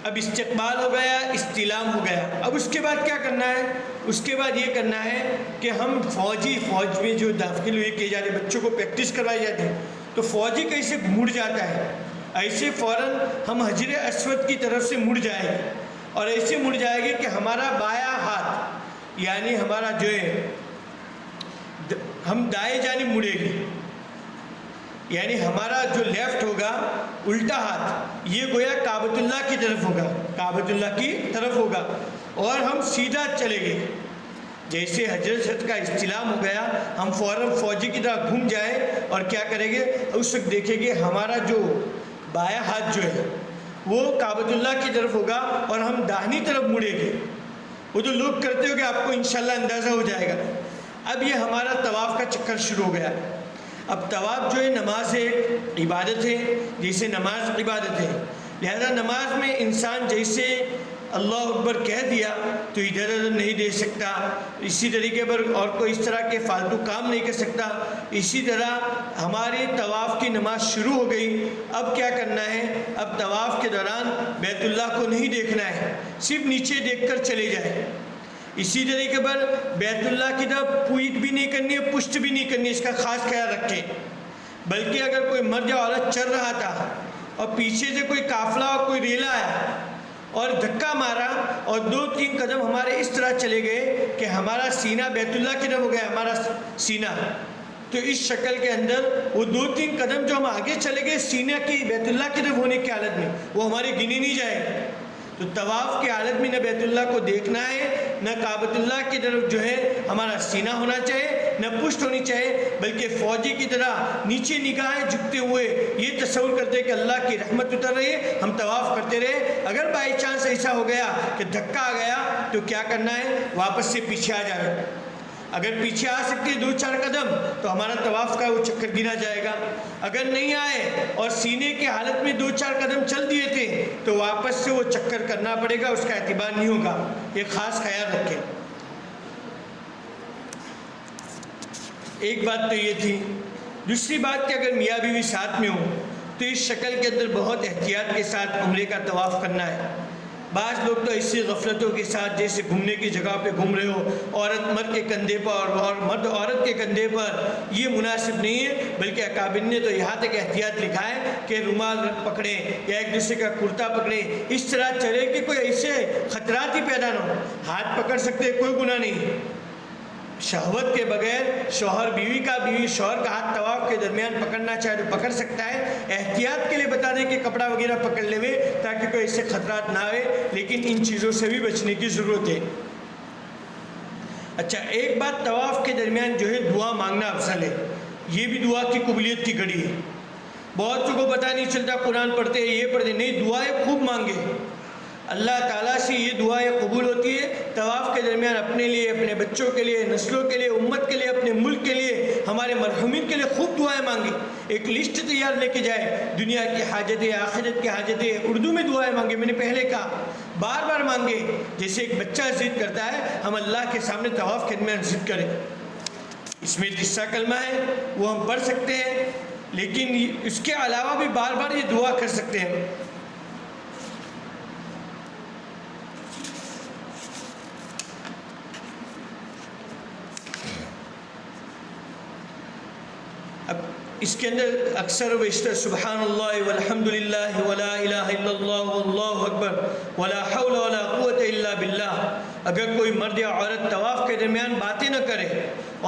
اب استقبال ہو گیا، استلام ہو گیا. اب اس کے بعد کیا کرنا ہے؟ اس کے بعد یہ کرنا ہے کہ ہم فوج میں جو داخل ہوئے کیے جاتے بچوں کو پریکٹس کروائی جاتی ہے، تو فوجی کیسے مڑ جاتا ہے، ایسے فوراً ہم حجر اسود کی طرف سے مڑ جائیں گے، اور ایسے مڑ جائے گے کہ ہمارا بایاں ہاتھ یعنی ہمارا جو ہے ہم دائیں جانب مڑے گی، یعنی ہمارا جو لیفٹ ہوگا الٹا ہاتھ یہ گویا کعبۃ اللہ کی طرف ہوگا، کعبۃ اللہ کی طرف ہوگا، اور ہم سیدھا چلے گئے. جیسے حجر اسود کا استلام ہو گیا، ہم فوراً فوجی کی طرح گھوم جائے اور کیا کریں گے؟ اس وقت دیکھیں گے ہمارا جو بایاں ہاتھ جو ہے وہ کعبۃ اللہ کی طرف ہوگا، اور ہم داہنی طرف مڑیں گے. وہ تو لوگ کرتے ہو کہ آپ کو انشاءاللہ اندازہ ہو جائے گا. اب یہ ہمارا طواف کا چکر شروع ہو گیا. اب طواف جو ہے نماز ہے، عبادت ہے، جیسے نماز عبادت ہے، لہذا نماز میں انسان جیسے اللہ اکبر کہہ دیا تو ادھر ادھر نہیں دے سکتا، اسی طریقے پر اور کوئی اس طرح کے فالتو کام نہیں کر سکتا. اسی طرح ہماری طواف کی نماز شروع ہو گئی. اب کیا کرنا ہے؟ اب طواف کے دوران بیت اللہ کو نہیں دیکھنا ہے، صرف نیچے دیکھ کر چلے جائیں. اسی طریقے پر بیت اللہ کی طرف پوئٹ بھی نہیں کرنی ہے، پشت بھی نہیں کرنی ہے، اس کا خاص خیال رکھیں. بلکہ اگر کوئی مرد یا عورت چل رہا تھا اور پیچھے سے کوئی قافلہ اور کوئی ریلا آیا اور دھکا مارا اور 2-3 قدم ہمارے اس طرح چلے گئے کہ ہمارا سینہ بیت اللہ کی طرف ہو گیا، ہمارا سینہ، تو اس شکل کے اندر وہ 2-3 قدم جو ہم آگے چلے گئے سینہ کی بیت اللہ کی طرف ہونے کی حالت میں، وہ ہمارے گنے نہیں جائے. تو طواف کی حالت میں نہ بیت اللہ کو دیکھنا ہے، نہ کعبۃ اللہ کی طرف جو ہے ہمارا سینہ ہونا چاہیے، نہ پشت ہونی چاہیے، بلکہ فوجی کی طرح نیچے نگاہیں جھکتے ہوئے یہ تصور کرتے کہ اللہ کی رحمت اتر رہی ہے، ہم طواف کرتے رہے. اگر بائی چانس ایسا ہو گیا کہ دھکا آ گیا تو کیا کرنا ہے؟ واپس سے پیچھے آ جائے. اگر پیچھے آ سکتے 2-4 قدم تو ہمارا طواف کا وہ چکر گنا جائے گا. اگر نہیں آئے اور سینے کی حالت میں 2-4 قدم چل دیے تھے تو واپس سے وہ چکر کرنا پڑے گا، اس کا اعتبار نہیں ہوگا. یہ خاص خیال رکھیں. ایک بات تو یہ تھی. دوسری بات کہ اگر میاں بیوی ساتھ میں ہوں تو اس شکل کے اندر بہت احتیاط کے ساتھ عمرے کا طواف کرنا ہے. بعض لوگ تو ایسی غفلتوں کے ساتھ جیسے گھومنے کی جگہ پہ گھوم رہے ہو، عورت مرد کے کندھے پر اور مرد عورت کے کندھے پر، یہ مناسب نہیں ہے. بلکہ اکابر نے تو یہاں تک احتیاط لکھا ہے کہ رومال پکڑیں یا ایک دوسرے کا کرتا پکڑیں، اس طرح چلے کہ کوئی ایسے خطرات ہی پیدا نہ ہو. ہاتھ پکڑ سکتے، کوئی گناہ نہیں. شہوت کے بغیر شوہر بیوی کا شوہر کا ہاتھ طواف کے درمیان پکڑنا چاہے تو پکڑ سکتا ہے. احتیاط کے لیے بتا دیں کہ کپڑا وغیرہ پکڑ لے ہوئے تاکہ کوئی اس سے خطرات نہ آئے، لیکن ان چیزوں سے بھی بچنے کی ضرورت ہے. اچھا، ایک بات طواف کے درمیان جو ہے دعا مانگنا افضل ہے. یہ بھی دعا کی قبولیت کی گھڑی ہے. بہت سے کو پتہ نہیں چلتا، قرآن پڑھتے ہیں، یہ پڑھتے نہیں، دعائیں خوب مانگے. اللہ تعالیٰ سے یہ دعائیں قبول ہوتی ہے. طواف کے درمیان اپنے لیے، اپنے بچوں کے لیے، نسلوں کے لیے، امت کے لیے، اپنے ملک کے لیے، ہمارے مرحومین کے لیے خوب دعائیں مانگیں. ایک لسٹ تیار لے کے جائے، دنیا کی حاجتیں، آخرت کی حاجتیں، اردو میں دعائیں مانگے. میں نے پہلے کہا بار بار مانگے. جیسے ایک بچہ ضد کرتا ہے، ہم اللہ کے سامنے طواف کے درمیان ضد کریں. اس میں 30 کلمہ ہے، وہ ہم پڑھ سکتے ہیں، لیکن اس کے علاوہ بھی بار بار یہ دعا کر سکتے ہیں. اب اس کے اندر اکثر و بیشتر سبحان اللہ والحمدللہ ولا الہ الا اللہ واللہ اکبر ولا حول ولا قوت الا باللہ. اگر کوئی مرد یا عورت طواف کے درمیان باتیں نہ کرے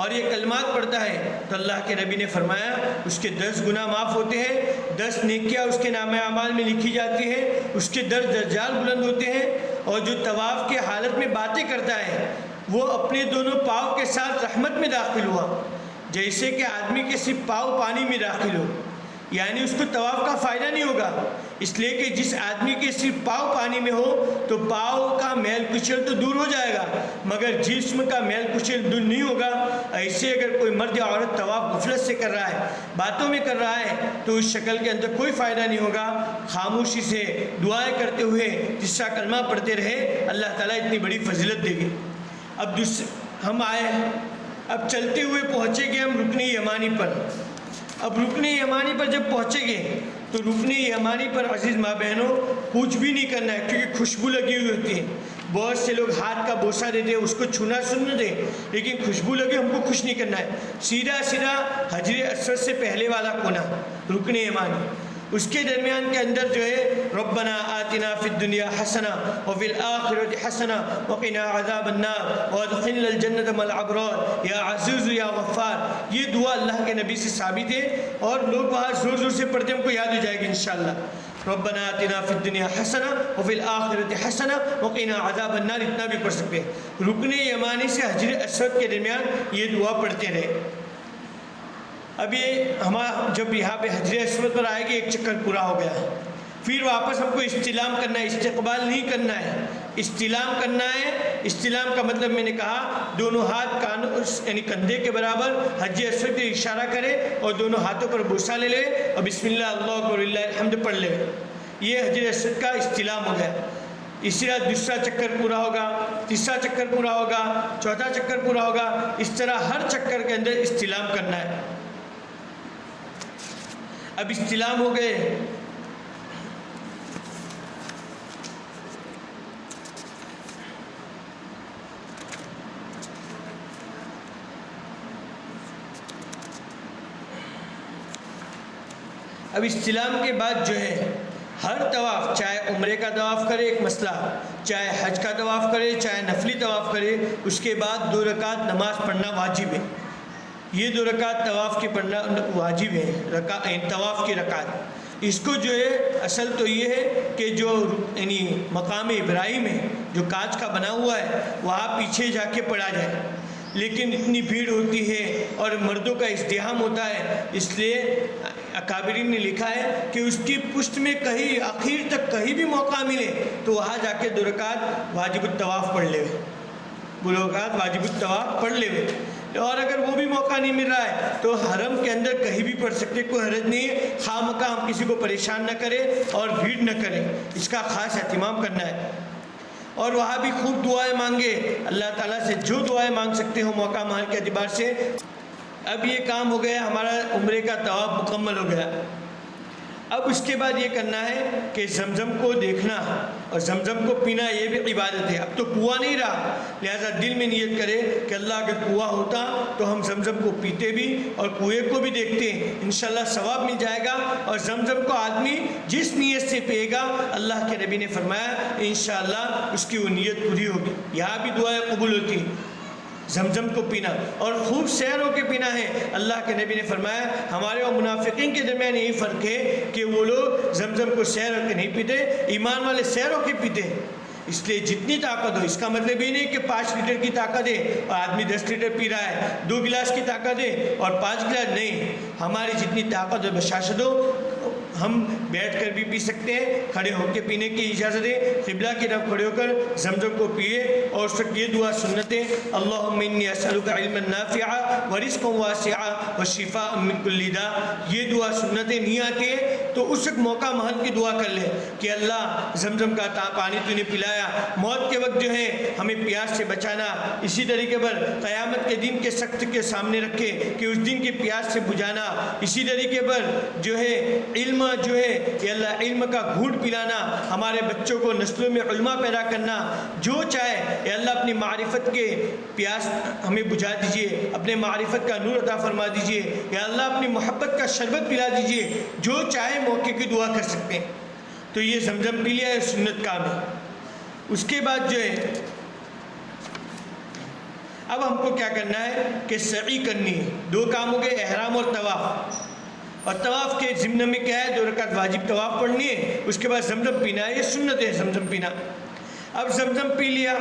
اور یہ کلمات پڑھتا ہے تو اللہ کے نبی نے فرمایا اس کے 10 گناہ معاف ہوتے ہیں، 10 نیکیاں اس کے نامہ اعمال میں لکھی جاتی ہیں، اس کے 10 درجات بلند ہوتے ہیں. اور جو طواف کے حالت میں باتیں کرتا ہے وہ اپنے دونوں پاؤں کے ساتھ رحمت میں داخل ہوا، جیسے کہ آدمی کے صرف پاؤں پانی میں داخل ہو. یعنی اس کو طواف کا فائدہ نہیں ہوگا، اس لیے کہ جس آدمی کے صرف پاؤں پانی میں ہو تو پاؤں کا میل کچیل تو دور ہو جائے گا، مگر جسم کا میل کچیل دور نہیں ہوگا. ایسے اگر کوئی مرد یا عورت طواف غفلت سے کر رہا ہے، باتوں میں کر رہا ہے، تو اس شکل کے اندر کوئی فائدہ نہیں ہوگا. خاموشی سے دعائیں کرتے ہوئے 30 کلمہ پڑھتے رہے، اللہ تعالیٰ اتنی بڑی فضیلت دے گی. اب ہم آئے، اب چلتے ہوئے پہنچے گے ہم رکن یمانی پر. اب رکن یمانی پر جب پہنچے گے تو رکن یمانی پر عزیز ماں بہنوں کچھ بھی نہیں کرنا ہے، کیونکہ خوشبو لگی ہوئی ہوتی ہے. بہت سے لوگ ہاتھ کا بوسہ دیتے ہیں، اس کو چھونا سننے دیں، لیکن خوشبو لگے ہم کو کچھ نہیں کرنا ہے. سیدھا حجر اسود سے پہلے والا کونا رکن یمانی، اس کے درمیان کے اندر جو ہے ربنا آتنا فی الدنیا حسنہ وفی الآخرۃ حسنہ وقنا عذاب النار وادخلنا الجنۃ مع الابرار یا عزیز یا غفار. یہ دعا اللہ کے نبی سے ثابت ہے اور لوگ وہاں زور زور سے پڑھتے، ہم کو یاد ہو جائے گی انشاءاللہ. ربنا آتنا فی الدنیا حسنہ وفی الآخرۃ حسنہ وقنا عذاب النار، اتنا بھی پڑھ سکتے ہیں. رکن یمانی سے حجر اسود کے درمیان یہ دعا پڑھتے رہے. اب یہ جب یہاں پہ حجر اسود پر آئے گی ایک چکر پورا ہو گیا، پھر واپس ہم کو استلام کرنا ہے، استقبال نہیں کرنا ہے، استلام کرنا ہے. استلام کا مطلب میں نے کہا دونوں ہاتھ یعنی کندھے کے برابر حجر اسود پہ اشارہ کرے اور دونوں ہاتھوں پر بوسہ لے لے اور بسم اللہ اللہ اکبر للہ الحمد پڑھ لے. یہ حجر اسود کا استلام ہو گیا. اسی طرح دوسرا چکر پورا ہوگا، تیسرا چکر پورا ہوگا، چوتھا چکر پورا ہوگا. اس طرح ہر چکر کے اندر استلام کرنا ہے. اب استلام ہو گئے، اب استلام کے بعد جو ہے ہر طواف، چاہے عمرے کا طواف کرے، ایک مسئلہ، چاہے حج کا طواف کرے، چاہے نفلی طواف کرے، اس کے بعد 2 رکعت نماز پڑھنا واجب ہے. یہ 2 رکعت طواف کی پڑھنا واجب ہے، طواف کی رکعت. اس کو جو ہے اصل تو یہ ہے کہ جو یعنی مقام ابراہیم ہے جو کانچ کا بنا ہوا ہے وہاں پیچھے جا کے پڑھا جائے، لیکن اتنی بھیڑ ہوتی ہے اور مردوں کا ازدحام ہوتا ہے، اس لیے اکابرین نے لکھا ہے کہ اس کی پشت میں کہیں آخر تک کہیں بھی موقع ملے تو وہاں جا کے 2 رکعت واجب الطواف پڑھ لے، 2 رکعت واجب الطواف پڑھ لے. اور اگر وہ بھی موقع نہیں مل رہا ہے تو حرم کے اندر کہیں بھی پڑھ سکتے، کوئی حرج نہیں ہے. خواہ مخواہ ہم کسی کو پریشان نہ کریں اور بھیڑ نہ کریں، اس کا خاص اہتمام کرنا ہے. اور وہاں بھی خوب دعائیں مانگے، اللہ تعالیٰ سے جو دعائیں مانگ سکتے ہو موقع محل کے اعتبار سے. اب یہ کام ہو گیا، ہمارا عمرے کا طواف مکمل ہو گیا. اب اس کے بعد یہ کرنا ہے کہ زمزم کو دیکھنا اور زمزم کو پینا، یہ بھی عبادت ہے. اب تو کنواں نہیں رہا، لہذا دل میں نیت کرے کہ اللہ اگر کنواں ہوتا تو ہم زمزم کو پیتے بھی اور کنویں کو بھی دیکھتے ہیں، انشاءاللہ ثواب مل جائے گا. اور زمزم کو آدمی جس نیت سے پیے گا، اللہ کے نبی نے فرمایا انشاءاللہ اس کی وہ نیت پوری ہوگی. یہاں بھی دعائیں قبول ہوتی ہیں. زمزم کو پینا اور خوب سیر ہو کے پینا ہے۔ اللہ کے نبی نے فرمایا ہمارے اور منافقین کے درمیان یہی فرق ہے کہ وہ لوگ زمزم کو سیر ہو کے نہیں پیتے، ایمان والے سیر ہو کے پیتے ہیں۔ اس لیے جتنی طاقت ہو، اس کا مطلب یہ نہیں کہ 5 لیٹر کی طاقت ہے اور آدمی 10 لیٹر پی رہا ہے، 2 گلاس کی طاقت ہے اور 5 گلاس نہیں، ہماری جتنی طاقت اور بشاشت ہو ہم بیٹھ کر بھی پی سکتے ہیں، کھڑے ہو کے پینے کی اجازت ہے، قبلہ کی طرف کھڑے ہو کر زمزم کو پیے اور اس وقت یہ دعا سنت ہے، اللہم انی اسألک علما نافعا ورزقا واسعا وشفاء من کل داء۔ یہ دعا سنتیں نہیں آتی ہے تو اس وقت موقع محل کی دعا کر لے کہ اللہ زمزم کا پانی تو نے پلایا، موت کے وقت جو ہے ہمیں پیاس سے بچانا، اسی طریقے پر قیامت کے دن کے سخت کے سامنے رکھے کہ اس دن کی پیاس سے بجھانا، اسی طریقے پر جو ہے علم جو ہے کہ اللہ علم کا گھونٹ پلانا، ہمارے بچوں کو نسلوں میں علماء پیدا کرنا، جو چاہے اے اللہ اپنی معرفت کے پیاس ہمیں بجھا دیجئے، اپنے معرفت کا نور عطا فرما دیجئے، یا اللہ اپنی محبت کا شربت پلا دیجئے، جو چاہے موقع کی دعا کر سکتے ہیں۔ تو یہ زمزم پی لیا ہے، سنت کام ہے۔ اس کے بعد جو ہے اب ہم کو کیا کرنا ہے کہ سعی کرنی ہے۔ 2 کام ہو گئے، احرام اور طواف، اور طواف کے ضمن میں کیا ہے 2 رکعت واجب طواف پڑھنی ہے، اس کے بعد زمزم پینا ہے، یہ سنت ہے زمزم پینا۔ اب زمزم پی لیا،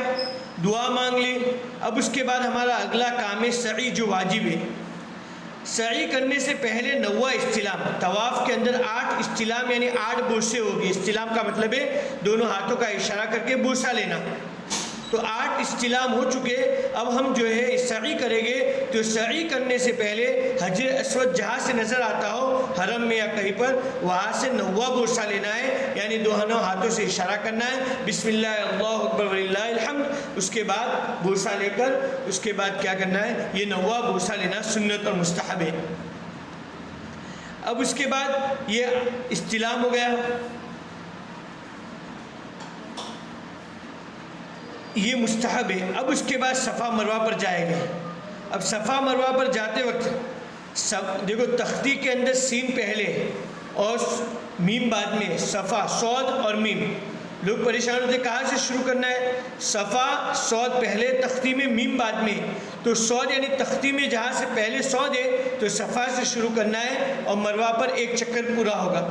دعا مانگ لی، اب اس کے بعد ہمارا اگلا کام ہے سعی جو واجب ہے۔ سعی کرنے سے پہلے 9 استلام، طواف کے اندر 8 استلام یعنی 8 بوسے ہوگی۔ استلام کا مطلب ہے دونوں ہاتھوں کا اشارہ کر کے بوسہ لینا، تو 8 استلام ہو چکے۔ اب ہم جو ہے سعی کریں گے، تو سعی کرنے سے پہلے حجر اسود جہاں سے نظر آتا ہو حرم میں یا کہیں پر، وہاں سے 9 بوسہ لینا ہے، یعنی دونوں ہاتھوں سے اشارہ کرنا ہے، بسم اللہ اللہ اکبر وللہ الحمد، اس کے بعد بوسہ لے کر اس کے بعد کیا کرنا ہے، یہ 9 بوسہ لینا سنت اور مستحب ہے۔ اب اس کے بعد یہ استلام ہو گیا، یہ مستحب ہے۔ اب اس کے بعد صفا مروہ پر جائے گا۔ اب صفا مروہ پر جاتے وقت دیکھو تختی کے اندر سین پہلے اور میم بعد میں، صفا صاد اور میم، لوگ پریشان ہوتے کہاں سے شروع کرنا ہے، صفا صاد پہلے تختی میں میم بعد میں، تو صاد یعنی تختی میں جہاں سے پہلے صاد ہے تو صفا سے شروع کرنا ہے اور مروہ پر 1 چکر پورا ہوگا۔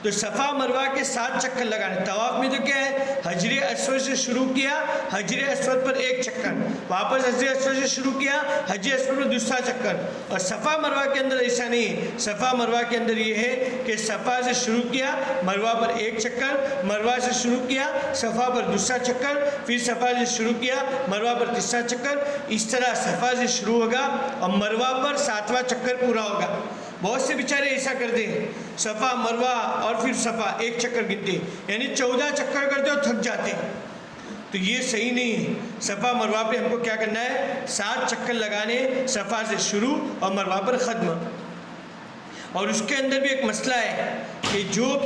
تو صفا مروہ کے 7 چکر لگانے۔ طواف میں تو کیا ہے، حجر اسود سے شروع کیا، حجر اسود پر 1 چکر، واپس حجر اسود سے شروع کیا، حجر اسود پر دوسرا چکر۔ اور صفا مروہ کے اندر ایسا نہیں ہے، صفا مروہ کے اندر یہ ہے کہ صفا سے شروع کیا، مروہ پر 1 چکر، مروہ سے شروع کیا، صفا پر دوسرا چکر، پھر صفا سے شروع کیا، مروہ پر تیسرا چکر، اس طرح صفا سے شروع ہوگا اور مروہ پر 7واں چکر پورا ہوگا۔ بہت سے بیچارے ایسا کرتے ہیں، صفا مروہ اور پھر صفا 1 چکر گنتے، یعنی 14 چکر کرتے اور تھک جاتے، تو یہ صحیح نہیں ہے۔ صفا مروہ پہ ہم کو کیا کرنا ہے، 7 چکر لگانے، صفا سے شروع اور مروہ پر ختم۔ اور اس کے اندر بھی ایک مسئلہ ہے کہ جو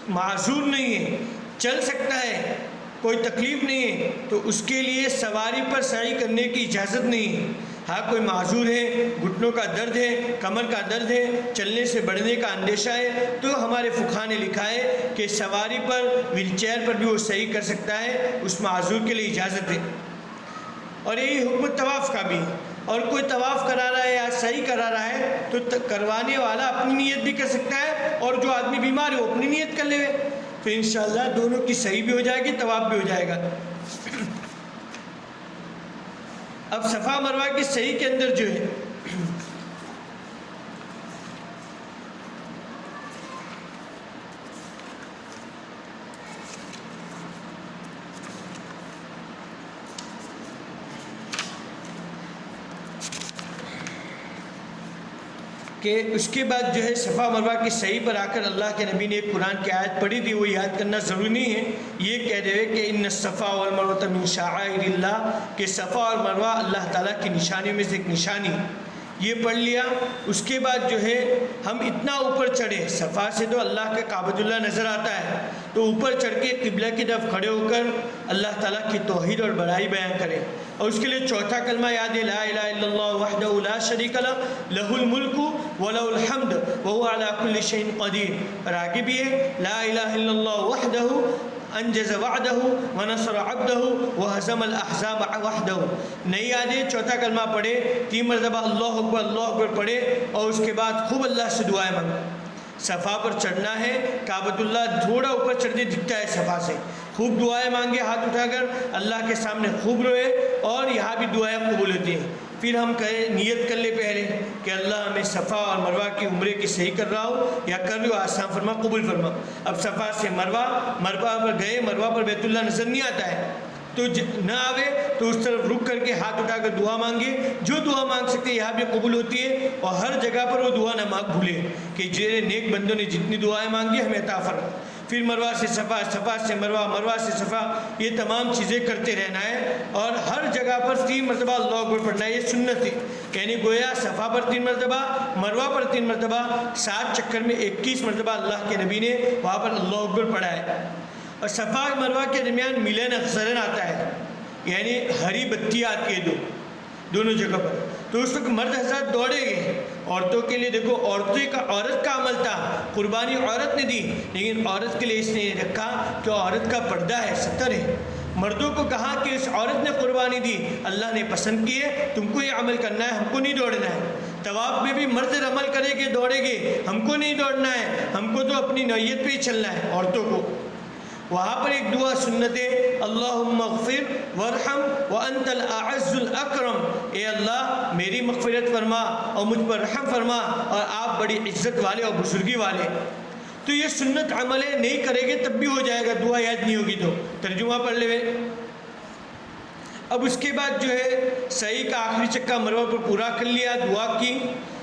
معذور نہیں ہے، چل سکتا ہے، کوئی تکلیف نہیں ہے، تو اس کے لیے سواری پر سعی کرنے کی اجازت نہیں ہے۔ ہاں کوئی معذور ہے، گھٹنوں کا درد ہے، کمر کا درد ہے، چلنے سے بڑھنے کا اندیشہ ہے، تو ہمارے فقہاء نے لکھا ہے کہ سواری پر ویل چیئر پر بھی وہ صحیح کر سکتا ہے، اس معذور کے لیے اجازت ہے۔ اور یہی حکم طواف کا بھی، اور کوئی طواف کرا رہا ہے یا صحیح کرا رہا ہے تو کروانے والا اپنی نیت بھی کر سکتا ہے، اور جو آدمی بیمار ہے وہ اپنی نیت کر لے، تو انشاءاللہ دونوں کی صحیح بھی ہو جائے گی، طواف بھی ہو جائے گا۔ اب صفا مروہ کی صحیح کے اندر جو ہے کہ اس کے بعد جو ہے صفا مروہ کی صحیح پر آ کر اللہ کے نبی نے ایک قرآن کی آیت پڑھی تھی، وہ یاد کرنا ضروری نہیں ہے، یہ کہہ دے کہ ان الصفا والمروہ من شعائر اللہ، کہ صفا اور مروہ اللہ تعالیٰ کی نشانیوں میں سے ایک نشانی، یہ پڑھ لیا۔ اس کے بعد جو ہے ہم اتنا اوپر چڑھے، صفا سے تو اللہ کا کعبۃ اللہ نظر آتا ہے، تو اوپر چڑھ کے قبلہ کی طرف کھڑے ہو کر اللہ تعالیٰ کی توحید اور بڑائی بیان کریں، اور اس کے لیے چوتھا کلمہ یاد ہے، لا الہ الا اللہ وحدہ لا شریک لہ لہ الملک ولہ الحمد وہو علی کل شیء قدیر، اور آگے بھی ہے لا الہ الا اللہ وحدہ انجز وعدہ ونصر عبدہ وہزم الاحزاب وحدہ. نئی آیت چوتھا کلمہ پڑھے 3 مرتبہ اللہ اکبر پڑھے اور اس کے بعد خوب اللہ سے دعائیں مانگے. صفا پر چڑھنا ہے, کعبۃ اللہ تھوڑا اوپر چڑھتے دکھتا ہے صفا سے, خوب دعائیں مانگے ہاتھ اٹھا کر, اللہ کے سامنے خوب روئے اور یہاں بھی دعائیں قبول ہوتی ہیں. پھر ہم نیت کر لے پہلے کہ اللہ میں صفا اور مروہ کی عمرے کی صحیح کر رہا ہوں یا کر رہی ہوں, آسان فرما قبول فرما. اب صفا سے مروہ پر گئے, مروہ پر بیت اللہ نظر نہیں آتا ہے تو نہ آوے تو اس طرف رک کر کے ہاتھ اٹھا کر دعا مانگے, جو دعا مانگ سکتے یہاں بھی قبول ہوتی ہے. اور ہر جگہ پر وہ دعا نہ مانگ بھولے کہ جیسے نیک بندوں نے جتنی دعائیں مانگی ہمیں عطا فرما. پھر مروہ سے صفا, صفا سے مروہ, مروہ سے صفا, یہ تمام چیزیں کرتے رہنا ہے. اور ہر جگہ پر 3 مرتبہ اللہ اکبر پڑھنا ہے, یہ سنت ہے. یعنی گویا صفا پر 3 مرتبہ, مروہ پر 3 مرتبہ, 7 چکر میں 21 مرتبہ اللہ کے نبی نے وہاں پر اللہ اکبر پڑھا ہے. اور صفا اور مروہ کے درمیان ملن اکثرن آتا ہے, یعنی ہری بتیاں آتی ہے دونوں جگہ پر. تو اس وقت مرد حضرات دوڑے گئے. عورتوں کے لیے دیکھو, عورت کا عمل تھا, قربانی عورت نے دی, لیکن عورت کے لیے اس نے رکھا کہ عورت کا پردہ ہے, ستر ہے. مردوں کو کہا کہ اس عورت نے قربانی دی, اللہ نے پسند کی ہے, تم کو یہ عمل کرنا ہے, ہم کو نہیں دوڑنا ہے. طواف میں بھی مرد عمل کرے گے, دوڑے گے, ہم کو نہیں دوڑنا ہے, ہم کو تو اپنی نوعیت پہ ہی چلنا ہے. عورتوں کو وہاں پر ایک دعا سنت ہے, اللہم اغفر ورحم وانت الاعز الاکرم, اے اللہ میری مغفرت فرما اور مجھ پر رحم فرما اور آپ بڑی عزت والے اور بزرگی والے. تو یہ سنت عمل ہے, نہیں کرے گے تب بھی ہو جائے گا, دعا یاد نہیں ہوگی تو ترجمہ پڑھ لے. اب اس کے بعد جو ہے صحیح کا آخری چکہ مروہ پر پورا کر لیا, دعا کی.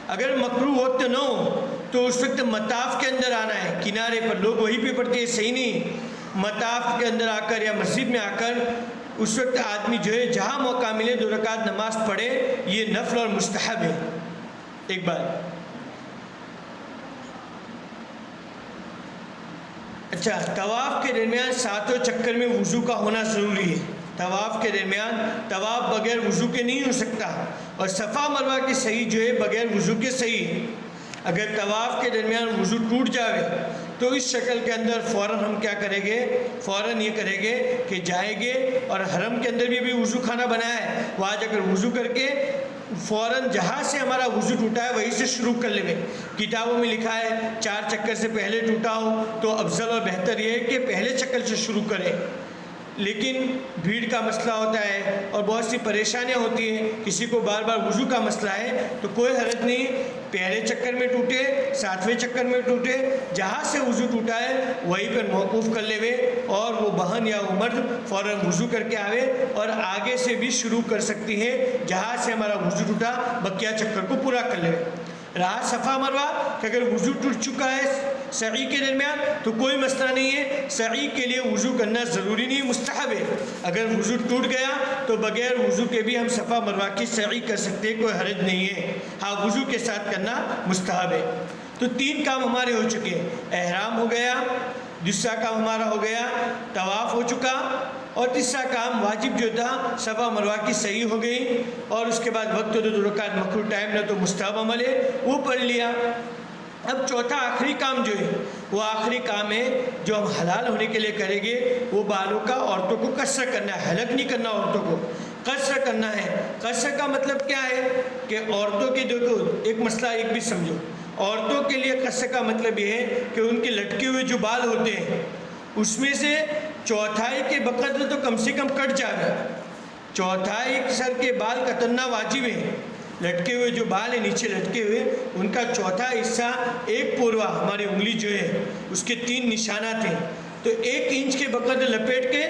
اگر مکروہ ہو تو نہ ہو تو اس وقت مطاف کے اندر آنا ہے, کنارے پر. لوگ وہیں پہ پڑھتے ہیں, صحیح نہیں. مطاف کے اندر آ کر یا مسجد میں آ کر اس وقت آدمی جو ہے جہاں موقع ملے 2 رکعت نماز پڑھے, یہ نفل اور مستحب ہے. ایک بات اچھا, طواف کے درمیان 7 چکر میں وضو کا ہونا ضروری ہے. طواف کے درمیان طواف بغیر وضو کے نہیں ہو سکتا, اور صفا مروہ کی صحیح جو ہے بغیر وضو کے صحیح. اگر طواف کے درمیان وضو ٹوٹ جاوے تو اس شکل کے اندر فوراً ہم کیا کریں گے, فوراً یہ کریں گے کہ جائیں گے اور حرم کے اندر بھی وضو خانہ بنایا ہے, وہاں جا کر وضو کر کے فوراً جہاں سے ہمارا وضو ٹوٹا ہے وہیں سے شروع کر لیں. کتابوں میں لکھا ہے 4 چکر سے پہلے ٹوٹا ہو تو افضل اور بہتر یہ ہے کہ پہلے چکر سے شروع کریں. لیکن بھیڑ کا مسئلہ ہوتا ہے اور بہت سی پریشانیاں ہوتی ہیں, کسی کو بار بار وضو کا مسئلہ ہے تو کوئی حرج نہیں, پہلے چکر میں ٹوٹے, 7ویں چکر میں ٹوٹے, جہاں سے وضو ٹوٹا ہے وہیں پر موقوف کر لے اور وہ بہن یا وہ مرد فوراً وضو کر کے آوے اور آگے سے بھی شروع کر سکتی ہے جہاں سے ہمارا وضو ٹوٹا, بقیہ چکر کو پورا کر لے. رہا صفا مروہ کہ اگر وضو ٹوٹ چکا ہے سعی کے درمیان تو کوئی مسئلہ نہیں ہے, سعی کے لیے وضو کرنا ضروری نہیں, مستحب ہے. اگر وضو ٹوٹ گیا تو بغیر وضو کے بھی ہم صفا مروہ کی سعی کر سکتے ہیں, کوئی حرج نہیں ہے. ہاں وضو کے ساتھ کرنا مستحب ہے. تو 3 کام ہمارے ہو چکے, احرام ہو گیا, دوسرا کام ہمارا ہو گیا طواف ہو چکا, اور تیسرا کام واجب جو تھا صفا مروہ کی صحیح ہو گئی, اور اس کے بعد وقت 2 رکعت مکروہ ٹائم نہ تو مستحب عمل ہے وہ پڑھ لیا. اب چوتھا آخری کام جو ہے وہ آخری کام ہے جو ہم حلال ہونے کے لیے کریں گے, وہ بالوں کا عورتوں کو قصر کرنا ہے, حلق نہیں کرنا, عورتوں کو قصر کرنا ہے. قصر کا مطلب کیا ہے کہ عورتوں کے دیکھو ایک مسئلہ ایک بھی سمجھو, عورتوں کے لیے قصر کا مطلب یہ ہے کہ ان کے لٹکے ہوئے جو بال ہوتے ہیں اس میں سے چوتھائی کے بقدر تو کم سے کم کٹ جائے. چوتھائی سر کے بال کترنا واجب ہے. لٹکے ہوئے جو بال ہیں نیچے لٹکے ہوئے ان کا چوتھا حصہ 1 پوروا, ہماری انگلی جو ہے اس کے 3 نشانات ہیں, تو 1 انچ کے بقدر لپیٹ کے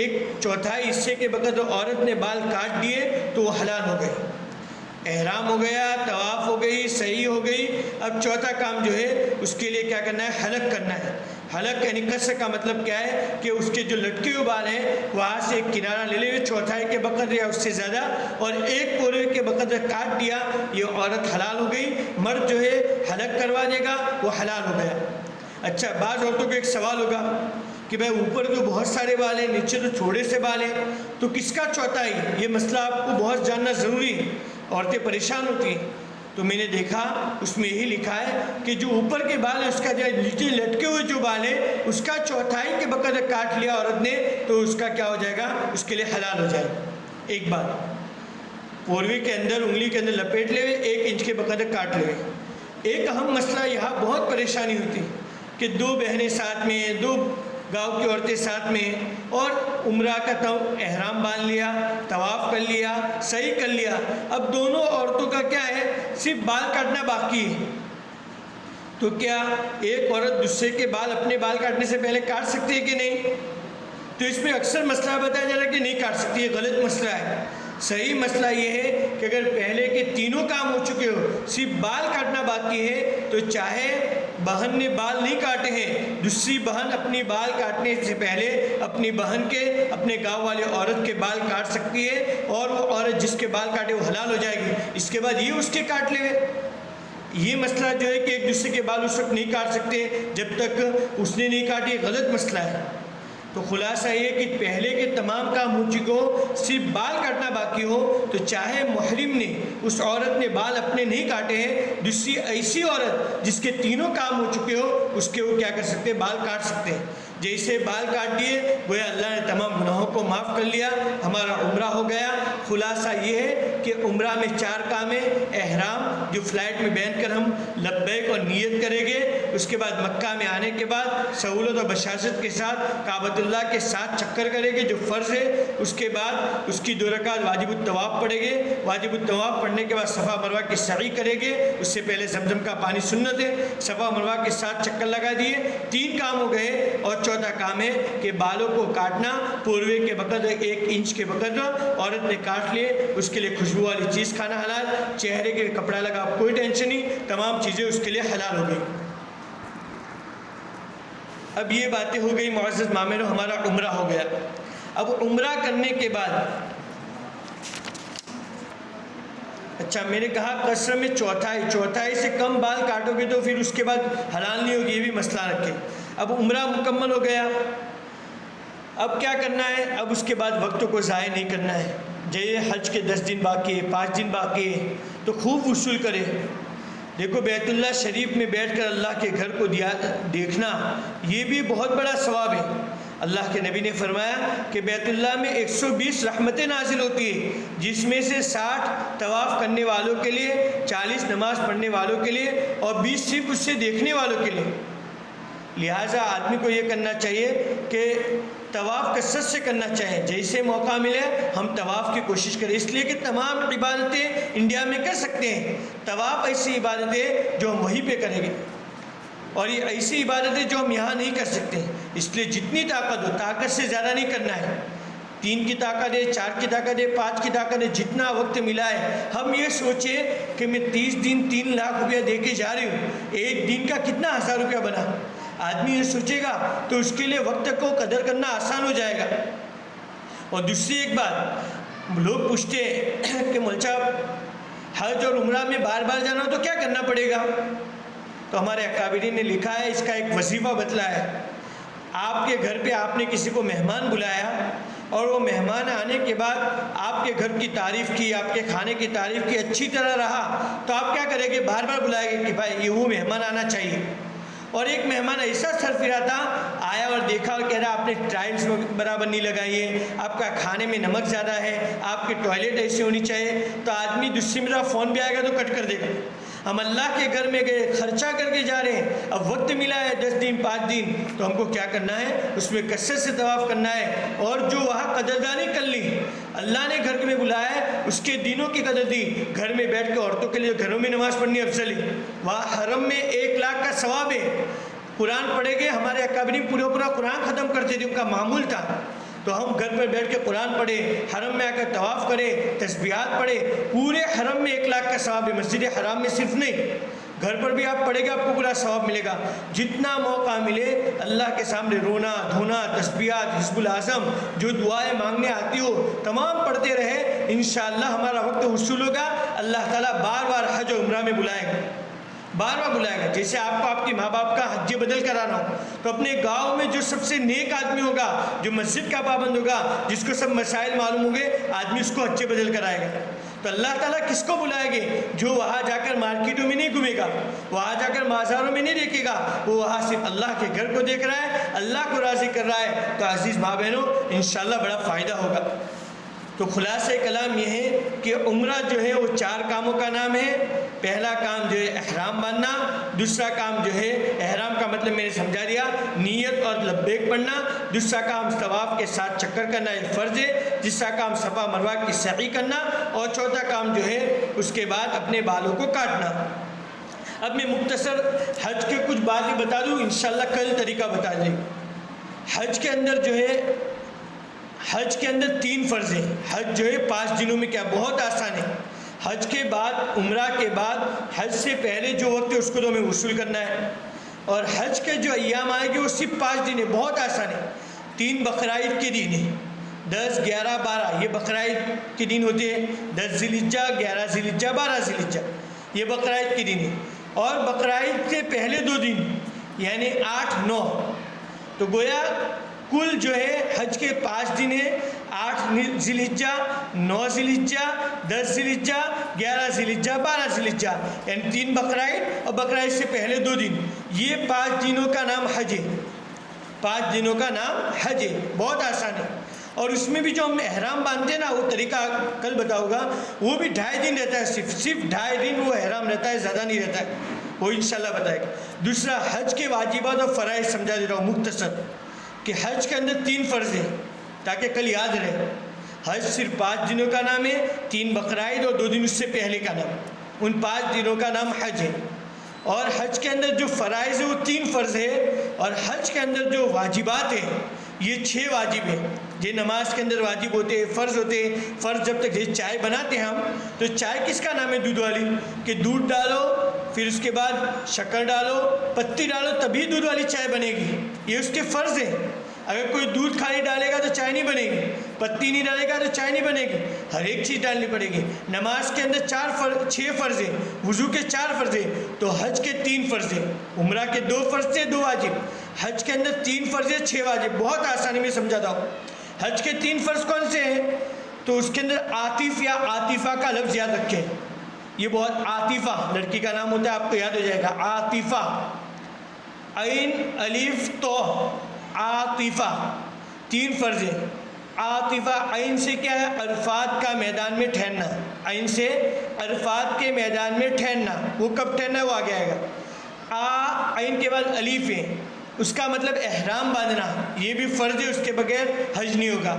1/4 حصے کے بقدر عورت نے بال کاٹ دیے تو وہ حلال ہو گئے. احرام ہو گیا, طواف ہو گئی, صحیح ہو گئی. اب چوتھا کام جو ہے اس کے لیے کیا کرنا ہے, حلق کرنا ہے. حلق یعنی قصر کا مطلب کیا ہے کہ اس کے جو لٹکے ہوئے بال ہیں وہاں سے ایک کنارہ لے لے, چوتھائی کے بقدر یا اس سے زیادہ, اور 1 پورے کے بقدر کاٹ دیا, یہ عورت حلال ہو گئی. مرد جو ہے حلق کروا دے گا وہ حلال ہو گیا. اچھا, بعض عورتوں کو ایک سوال ہوگا کہ بھائی اوپر تو بہت سارے بال ہیں, نیچے تو تھوڑے سے بال ہیں, تو کس کا چوتھائی؟ یہ مسئلہ آپ کو بہت جاننا ضروری ہے, عورتیں پریشان ہوتی ہیں. تو میں نے دیکھا اس میں یہی لکھا ہے کہ جو اوپر کے بال ہے اس کا جو نیچے لٹکے ہوئے جو بال ہے اس کا چوتھائی کے بقدر کاٹ لیا عورت نے تو اس کا کیا ہو جائے گا، اس کے لیے حلال ہو جائے گا۔ ایک بات پوروے کے اندر انگلی کے اندر لپیٹ لے 1 انچ کے بقدر کاٹ لے۔ ایک اہم مسئلہ یہاں بہت پریشانی ہوتی کہ 2 بہنیں ساتھ میں، 2 گاؤں کی عورتیں ساتھ میں، اور عمرہ کا احرام باندھ لیا، طواف کر لیا، صحیح کر لیا، اب دونوں عورتوں کا کیا ہے، صرف بال کاٹنا باقی ہے۔ تو کیا ایک عورت دوسرے کے بال اپنے بال کاٹنے سے پہلے کاٹ سکتی ہے کہ نہیں؟ تو اس میں اکثر مسئلہ بتایا جا رہا ہے کہ نہیں کاٹ سکتی، یہ غلط مسئلہ ہے۔ صحیح مسئلہ یہ ہے کہ اگر پہلے کے تینوں کام ہو چکے ہو، صرف بال کاٹنا باقی ہے، تو چاہے بہن نے بال نہیں کاٹے ہیں، دوسری بہن اپنی بال کاٹنے سے پہلے اپنی بہن کے، اپنے گاؤں والے عورت کے بال کاٹ سکتی ہے، اور وہ عورت جس کے بال کاٹے وہ حلال ہو جائے گی۔ اس کے بعد یہ اس کے کاٹ لے۔ یہ مسئلہ جو ہے کہ ایک دوسرے کے بال اس وقت نہیں کاٹ سکتے جب تک اس نے نہیں کاٹے، غلط مسئلہ ہے۔ تو خلاصہ یہ کہ پہلے کے تمام کام ہو چکے ہو، صرف بال کاٹنا باقی ہو، تو چاہے محرم نے، اس عورت نے بال اپنے نہیں کاٹے ہیں، دوسری ایسی عورت جس کے تینوں کام ہو چکے ہو، اس کے وہ کیا کر سکتے ہیں، بال کاٹ سکتے ہیں۔ جیسے بال کاٹ دیے گویا اللہ نے تمام گناہوں کو معاف کر لیا، ہمارا عمرہ ہو گیا۔ خلاصہ یہ ہے کہ عمرہ میں 4 کام ہیں۔ احرام جو فلائٹ میں بیٹھ کر ہم لبیک اور نیت کریں گے، اس کے بعد مکہ میں آنے کے بعد سہولت اور بشاشت کے ساتھ کعبۃ اللہ کے 7 چکر کریں گے جو فرض ہے، اس کے بعد اس کی 2 رکعت واجب الطواف پڑھیں گے، واجب الطواف پڑھنے کے بعد صفا مروہ کی سعی کریں گے، اس سے پہلے زمزم کا پانی سنت ہے، صفا مروہ کے 7 چکر لگا دیے، 3 کام ہو گئے۔ اور چوتھا کام ہے کہ بالوں کو کاٹنا پوروے کے بقدر 1 انچ کے بقدر عورت نے کاٹ لیے، اس کے لیے خوشبو والی چیز کھانا حلال، چہرے کے کپڑا لگا کوئی ٹینشن نہیں، تمام چیزیں اس کے لیے حلال ہو گئی۔ اب یہ باتیں ہو گئی معزز مامنو، ہمارا عمرہ ہو گیا۔ اب عمرہ کرنے کے بعد اچھا میں نے کہا قصر میں چوتھائی سے کم بال کاٹو گے تو پھر اس کے بعد حلال نہیں ہوگی، یہ بھی مسئلہ رکھے۔ اب عمرہ مکمل ہو گیا، اب کیا کرنا ہے، اب اس کے بعد وقت کو ضائع نہیں کرنا ہے۔ جیسے حج کے 10 دن باقی ہے، 5 دن باقی ہے، تو خوب وصول کرے۔ دیکھو بیت اللہ شریف میں بیٹھ کر اللہ کے گھر کو دیکھنا یہ بھی بہت بڑا ثواب ہے۔ اللہ کے نبی نے فرمایا کہ بیت اللہ میں 120 رحمتیں نازل ہوتی ہیں، جس میں سے 60 طواف کرنے والوں کے لیے، 40 نماز پڑھنے والوں کے لیے، اور 20 صرف اس سے دیکھنے والوں کے لیے۔ لہٰذا آدمی کو یہ کرنا چاہیے کہ طواف کثرت سے کرنا چاہیے، جیسے موقع ملے ہم طواف کی کوشش کریں، اس لیے کہ تمام عبادتیں انڈیا میں کر سکتے ہیں، طواف ایسی عبادت ہے جو ہم وہیں پہ کریں گے، اور یہ ایسی عبادت ہے جو ہم یہاں نہیں کر سکتے، اس لیے جتنی طاقت ہو، طاقت سے زیادہ نہیں کرنا ہے۔ 3 کی طاقت ہے، 4 کی طاقت ہے، 5 کی طاقت ہے، جتنا وقت ملا ہے۔ ہم یہ سوچیں کہ میں 30 دن 3 لاکھ روپیہ دے کے جا رہی ہوں، ایک دن کا کتنا 1000 روپیہ بنا، آدمی یہ سوچے گا تو اس کے لیے وقت کو قدر کرنا آسان ہو جائے گا۔ اور دوسری ایک بات، لوگ پوچھتے ہیں کہ مولوی صاحب حج اور عمرہ میں بار بار جانا ہو تو کیا کرنا پڑے گا؟ تو ہمارے اکابرین نے لکھا ہے، اس کا ایک وظیفہ بتلایا ہے۔ آپ کے گھر پہ آپ نے کسی کو مہمان بلایا، اور وہ مہمان آنے کے بعد آپ کے گھر کی تعریف کی، آپ کے کھانے کی تعریف کی، اچھی طرح رہا، تو آپ کیا کریں گے، بار بار بلائیں گے کہ بھائی یہ وہ مہمان آنا چاہیے۔ اور ایک مہمان ایسا سرفراز تھا، آیا اور دیکھا اور کہہ رہا آپ نے ٹائلس برابر نہیں لگائی ہے، آپ کا کھانے میں نمک زیادہ ہے، آپ کی ٹوائلٹ ایسی ہونی چاہیے، تو آدمی دوسری طرف فون بھی آئے گا تو کٹ کر دے گا۔ ہم اللہ کے گھر میں گئے، خرچہ کر کے جا رہے ہیں، اب وقت ملا ہے 10 دن 5 دن، تو ہم کو کیا کرنا ہے، اس میں کثرت سے طواف کرنا ہے، اور جو وہاں قدردانی کر لی، اللہ نے گھر میں بلایا ہے اس کے دینوں کی قدر دی۔ گھر میں بیٹھ کے عورتوں کے لیے گھروں میں نماز پڑھنی افضل ہے، وہاں حرم میں 1 لاکھ کا ثواب ہے۔ قرآن پڑھے گے، ہمارے اکابرین پورا قرآن ختم کرتے تھے، ان کا معمول تھا، تو ہم گھر پر بیٹھ کے قرآن پڑھے، حرم میں آ کر طواف کرے، تسبیحات پڑھے، پورے حرم میں 1 لاکھ کا ثواب ہے۔ مسجد حرام میں صرف نہیں، گھر پر بھی آپ پڑھے گا آپ کو پورا ثواب ملے گا۔ جتنا موقع ملے اللہ کے سامنے رونا دھونا، تسبیحات، حزب العظم، جو دعائیں مانگنے آتی ہو تمام پڑھتے رہے، انشاءاللہ ہمارا وقت وصول ہوگا، اللہ تعالیٰ بار بار حج و عمرہ میں بلائے گا، بار بار بلائے گا۔ جیسے آپ کو آپ کے ماں باپ کا حج بدل کرانا ہو، تو اپنے گاؤں میں جو سب سے نیک آدمی ہوگا، جو مسجد کا پابند ہوگا، جس کو سب مسائل معلوم ہوں گے، آدمی اس کو حج بدل کرائے گا۔ تو تو اللہ تعالیٰ کس کو بلائیں گے؟ جو وہاں جا کر مارکیٹوں میں نہیں گھومے گا، وہاں جا کر بازاروں میں نہیں دیکھے گا، وہ وہاں صرف اللہ کے گھر کو دیکھ رہا ہے، اللہ کو راضی کر رہا ہے، تو عزیز ماں بہنوں انشاءاللہ بڑا فائدہ ہوگا۔ تو خلاصہ کلام یہ ہے کہ عمرہ جو ہے وہ 4 کاموں کا نام ہے۔ پہلا کام جو ہے احرام باندھنا، دوسرا کام جو ہے احرام کا مطلب میں نے سمجھا دیا، نیت اور لبیک پڑھنا، دوسرا کام طواف کے ساتھ چکر کرنا ایک فرض ہے، تیسرا کام صفا مروہ کی سعی کرنا، اور چوتھا کام جو ہے اس کے بعد اپنے بالوں کو کاٹنا۔ اب میں مختصر حج کے کچھ باتیں بتا دوں، انشاءاللہ کل طریقہ بتا دیں۔ حج کے اندر جو ہے، حج کے اندر 3 فرض ہیں۔ حج جو ہے 5 دنوں میں کیا بہت آسان ہے۔ حج کے بعد، عمرہ کے بعد، حج سے پہلے جو وقت ہے اس کو تو ہمیں وصول کرنا ہے، اور حج کے جو ایام آئے گے وہ صرف 5 دن ہے، بہت آسان ہے۔ 3 بقرعید کے دن ہیں، 10، 11، 12 یہ بقرعید کے دن ہوتے ہیں، 10 ذی الحجہ، 11 ذی الحجہ، 12 ذی الحجہ یہ بقرعید کے دن ہیں، اور بقرعید کے پہلے 2 دن یعنی 8، 9، تو گویا کل جو ہے حج کے 5 دن ہیں، 8 ذی الحجہ، 9 ذی الحجہ، 10 ذی الحجہ، 11 ذی الحجہ، 12 ذی الحجہ، یعنی 3 بقرعید اور بقرعید سے پہلے 2 دن، یہ 5 دنوں کا نام حج ہے۔ 5 دنوں کا نام حج ہے، بہت آسان ہے۔ اور اس میں بھی جو ہم احرام باندھتے ہیں نا، وہ طریقہ کل بتاؤں گا، وہ بھی 2.5 دن رہتا ہے، صرف 2.5 دن وہ احرام رہتا ہے، زیادہ نہیں رہتا ہے، وہ انشاءاللہ بتائے گا۔ دوسرا حج کے واجبات اور فرائض سمجھا دیتا ہوں مختصر، کہ حج کے اندر 3 فرض ہیں تاکہ کل یاد رہے۔ حج صرف 5 دنوں کا نام ہے، 3 بقرعید اور 2 دن اس سے پہلے کا نام، ان 5 دنوں کا نام حج ہے۔ اور حج کے اندر جو فرائض ہے وہ 3 فرض ہے، اور حج کے اندر جو واجبات ہیں یہ 6 واجب ہیں۔ یہ نماز کے اندر واجب ہوتے ہیں، فرض ہوتے ہیں۔ فرض جب تک یہ چائے بناتے ہیں ہم، تو چائے کس کا نام ہے؟ دودھ والی، کہ دودھ ڈالو، پھر اس کے بعد شکر ڈالو، پتی ڈالو، تبھی دودھ والی چائے بنے گی، یہ اس کے فرض ہیں۔ اگر کوئی دودھ خالی ڈالے گا تو چائے نہیں بنے گی، پتی نہیں ڈالے گا تو چائے نہیں بنے گی، ہر ایک چیز ڈالنی پڑے گی۔ نماز کے اندر 6 فرض ہیں، وضو کے 4 فرض ہیں، تو حج کے 3 فرض ہیں۔ عمرہ کے 2 فرض تھے، 2 واجب، حج کے اندر 3 فرض ہیں، 6 واجب، بہت آسانی میں سمجھاتا ہوں۔ حج کے 3 فرض کون سے ہیں؟ تو اس کے اندر عاطف یا عاطفہ کا لفظ یاد رکھیں، یہ بہت، عاطفہ لڑکی کا نام ہوتا ہے، آپ کو یاد ہو جائے گا، عاطفہ، عین الف تو، عاطفہ 3 فرض ہیں۔ عاطفہ عین سے کیا ہے؟ عرفات کا میدان میں ٹھہرنا، عین سے عرفات کے میدان میں ٹھہرنا، وہ کب ٹھہرنا ہے وہ آگے آئے گا۔ عین کے بعد الف ہے، اس کا مطلب احرام باندھنا، یہ بھی فرض ہے، اس کے بغیر حج نہیں ہوگا۔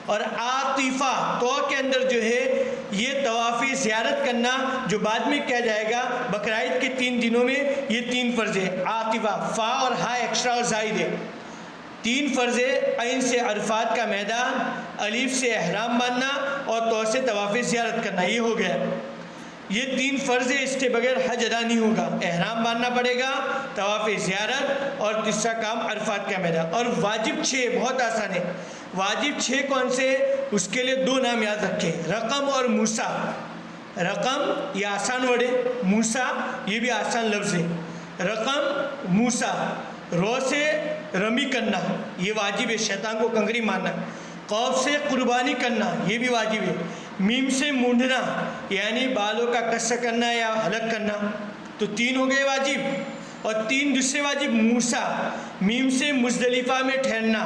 اور عاطفہ تو کے اندر جو ہے یہ طواف زیارت کرنا، جو بعد میں کیا جائے گا بقرعید کے 3 دنوں میں، یہ 3 فرض ہے۔ عاطفہ، فا اور ہا ایکسٹرا اور زائد ہے، 3 فرض ہے۔ عین سے عرفات کا میدان، الف سے احرام باندھنا، اور تو سے طواف زیارت کرنا، یہ ہو گیا۔ یہ 3 فرض ہے، اس کے بغیر حج ادا نہیں ہوگا۔ احرام باندھنا پڑے گا، طواف زیارت، اور تیسرا کام عرفات کا میدان۔ اور واجب 6 بہت آسان ہے۔ واجب 6 کون سے؟ اس کے لیے 2 نام یاد رکھیں، رقم اور موسیٰ۔ رقم یہ آسان ورڈ ہے، موسیٰ یہ بھی آسان لفظ ہے۔ رقم، موسیٰ، رو سے رمی کرنا یہ واجب ہے، شیطان کو کنکری مارنا۔ قوف سے قربانی کرنا یہ بھی واجب ہے۔ میم سے مونڈنا یعنی بالوں کا قص کرنا یا حلق کرنا، تو 3 ہو گئے واجب۔ اور 3 دوسرے واجب، موسیٰ، میم سے مزدلفہ میں ٹھہرنا،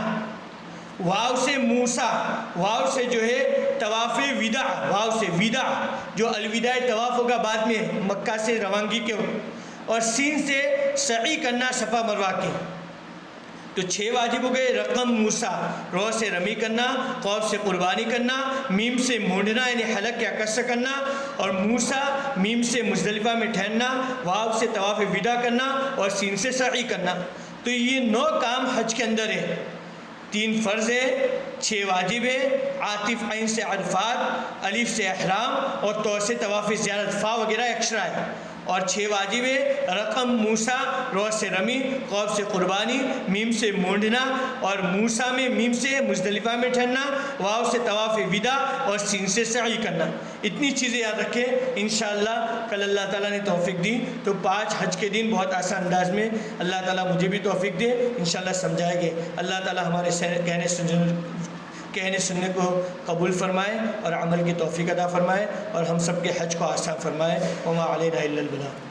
واو سے موسیٰ، واو سے جو ہے طواف وداع، واو سے وداع جو الوداع طواف ہوگا بعد میں مکہ سے روانگی کے وقت، اور سین سے سعی کرنا صفا مروہ کی۔ تو 6 واجب ہو گئے، رقم، موسیٰ، رو سے رمی کرنا، قوف سے قربانی کرنا، میم سے مونڈنا یعنی حلق یا قص کرنا، اور موسیٰ میم سے مزدلفہ میں ٹھہرنا، واو سے طواف وداع کرنا، اور سین سے سعی کرنا۔ تو یہ 9 کام حج کے اندر ہے۔ 3 فرض ہے، 6 واجب ہے، عاطف عین سے عرفات، الف سے احرام، اور تو سے طواف زیارت، فا وغیرہ ایکسٹرا ہے۔ اور 6 واجب ہے، رقم، موسیٰ، رو سے رمی، قوف سے قربانی، میم سے مونڈنا، اور موسیٰ میں میم سے مزدلفہ میں ٹھہرنا، واو سے طواف وداع، اور سین سے سعی کرنا۔ اتنی چیزیں یاد رکھیں، انشاءاللہ کل اللہ تعالیٰ نے توفیق دی تو 5 حج کے دن بہت آسان انداز میں اللہ تعالیٰ مجھے بھی توفیق دے، انشاءاللہ سمجھائیں گے۔ اللہ تعالیٰ ہمارے کہنے کہنے سننے کو قبول فرمائے اور عمل کی توفیق عطا فرمائے اور ہم سب کے حج کو آسان فرمائے۔ وما علینا الا البلاغ۔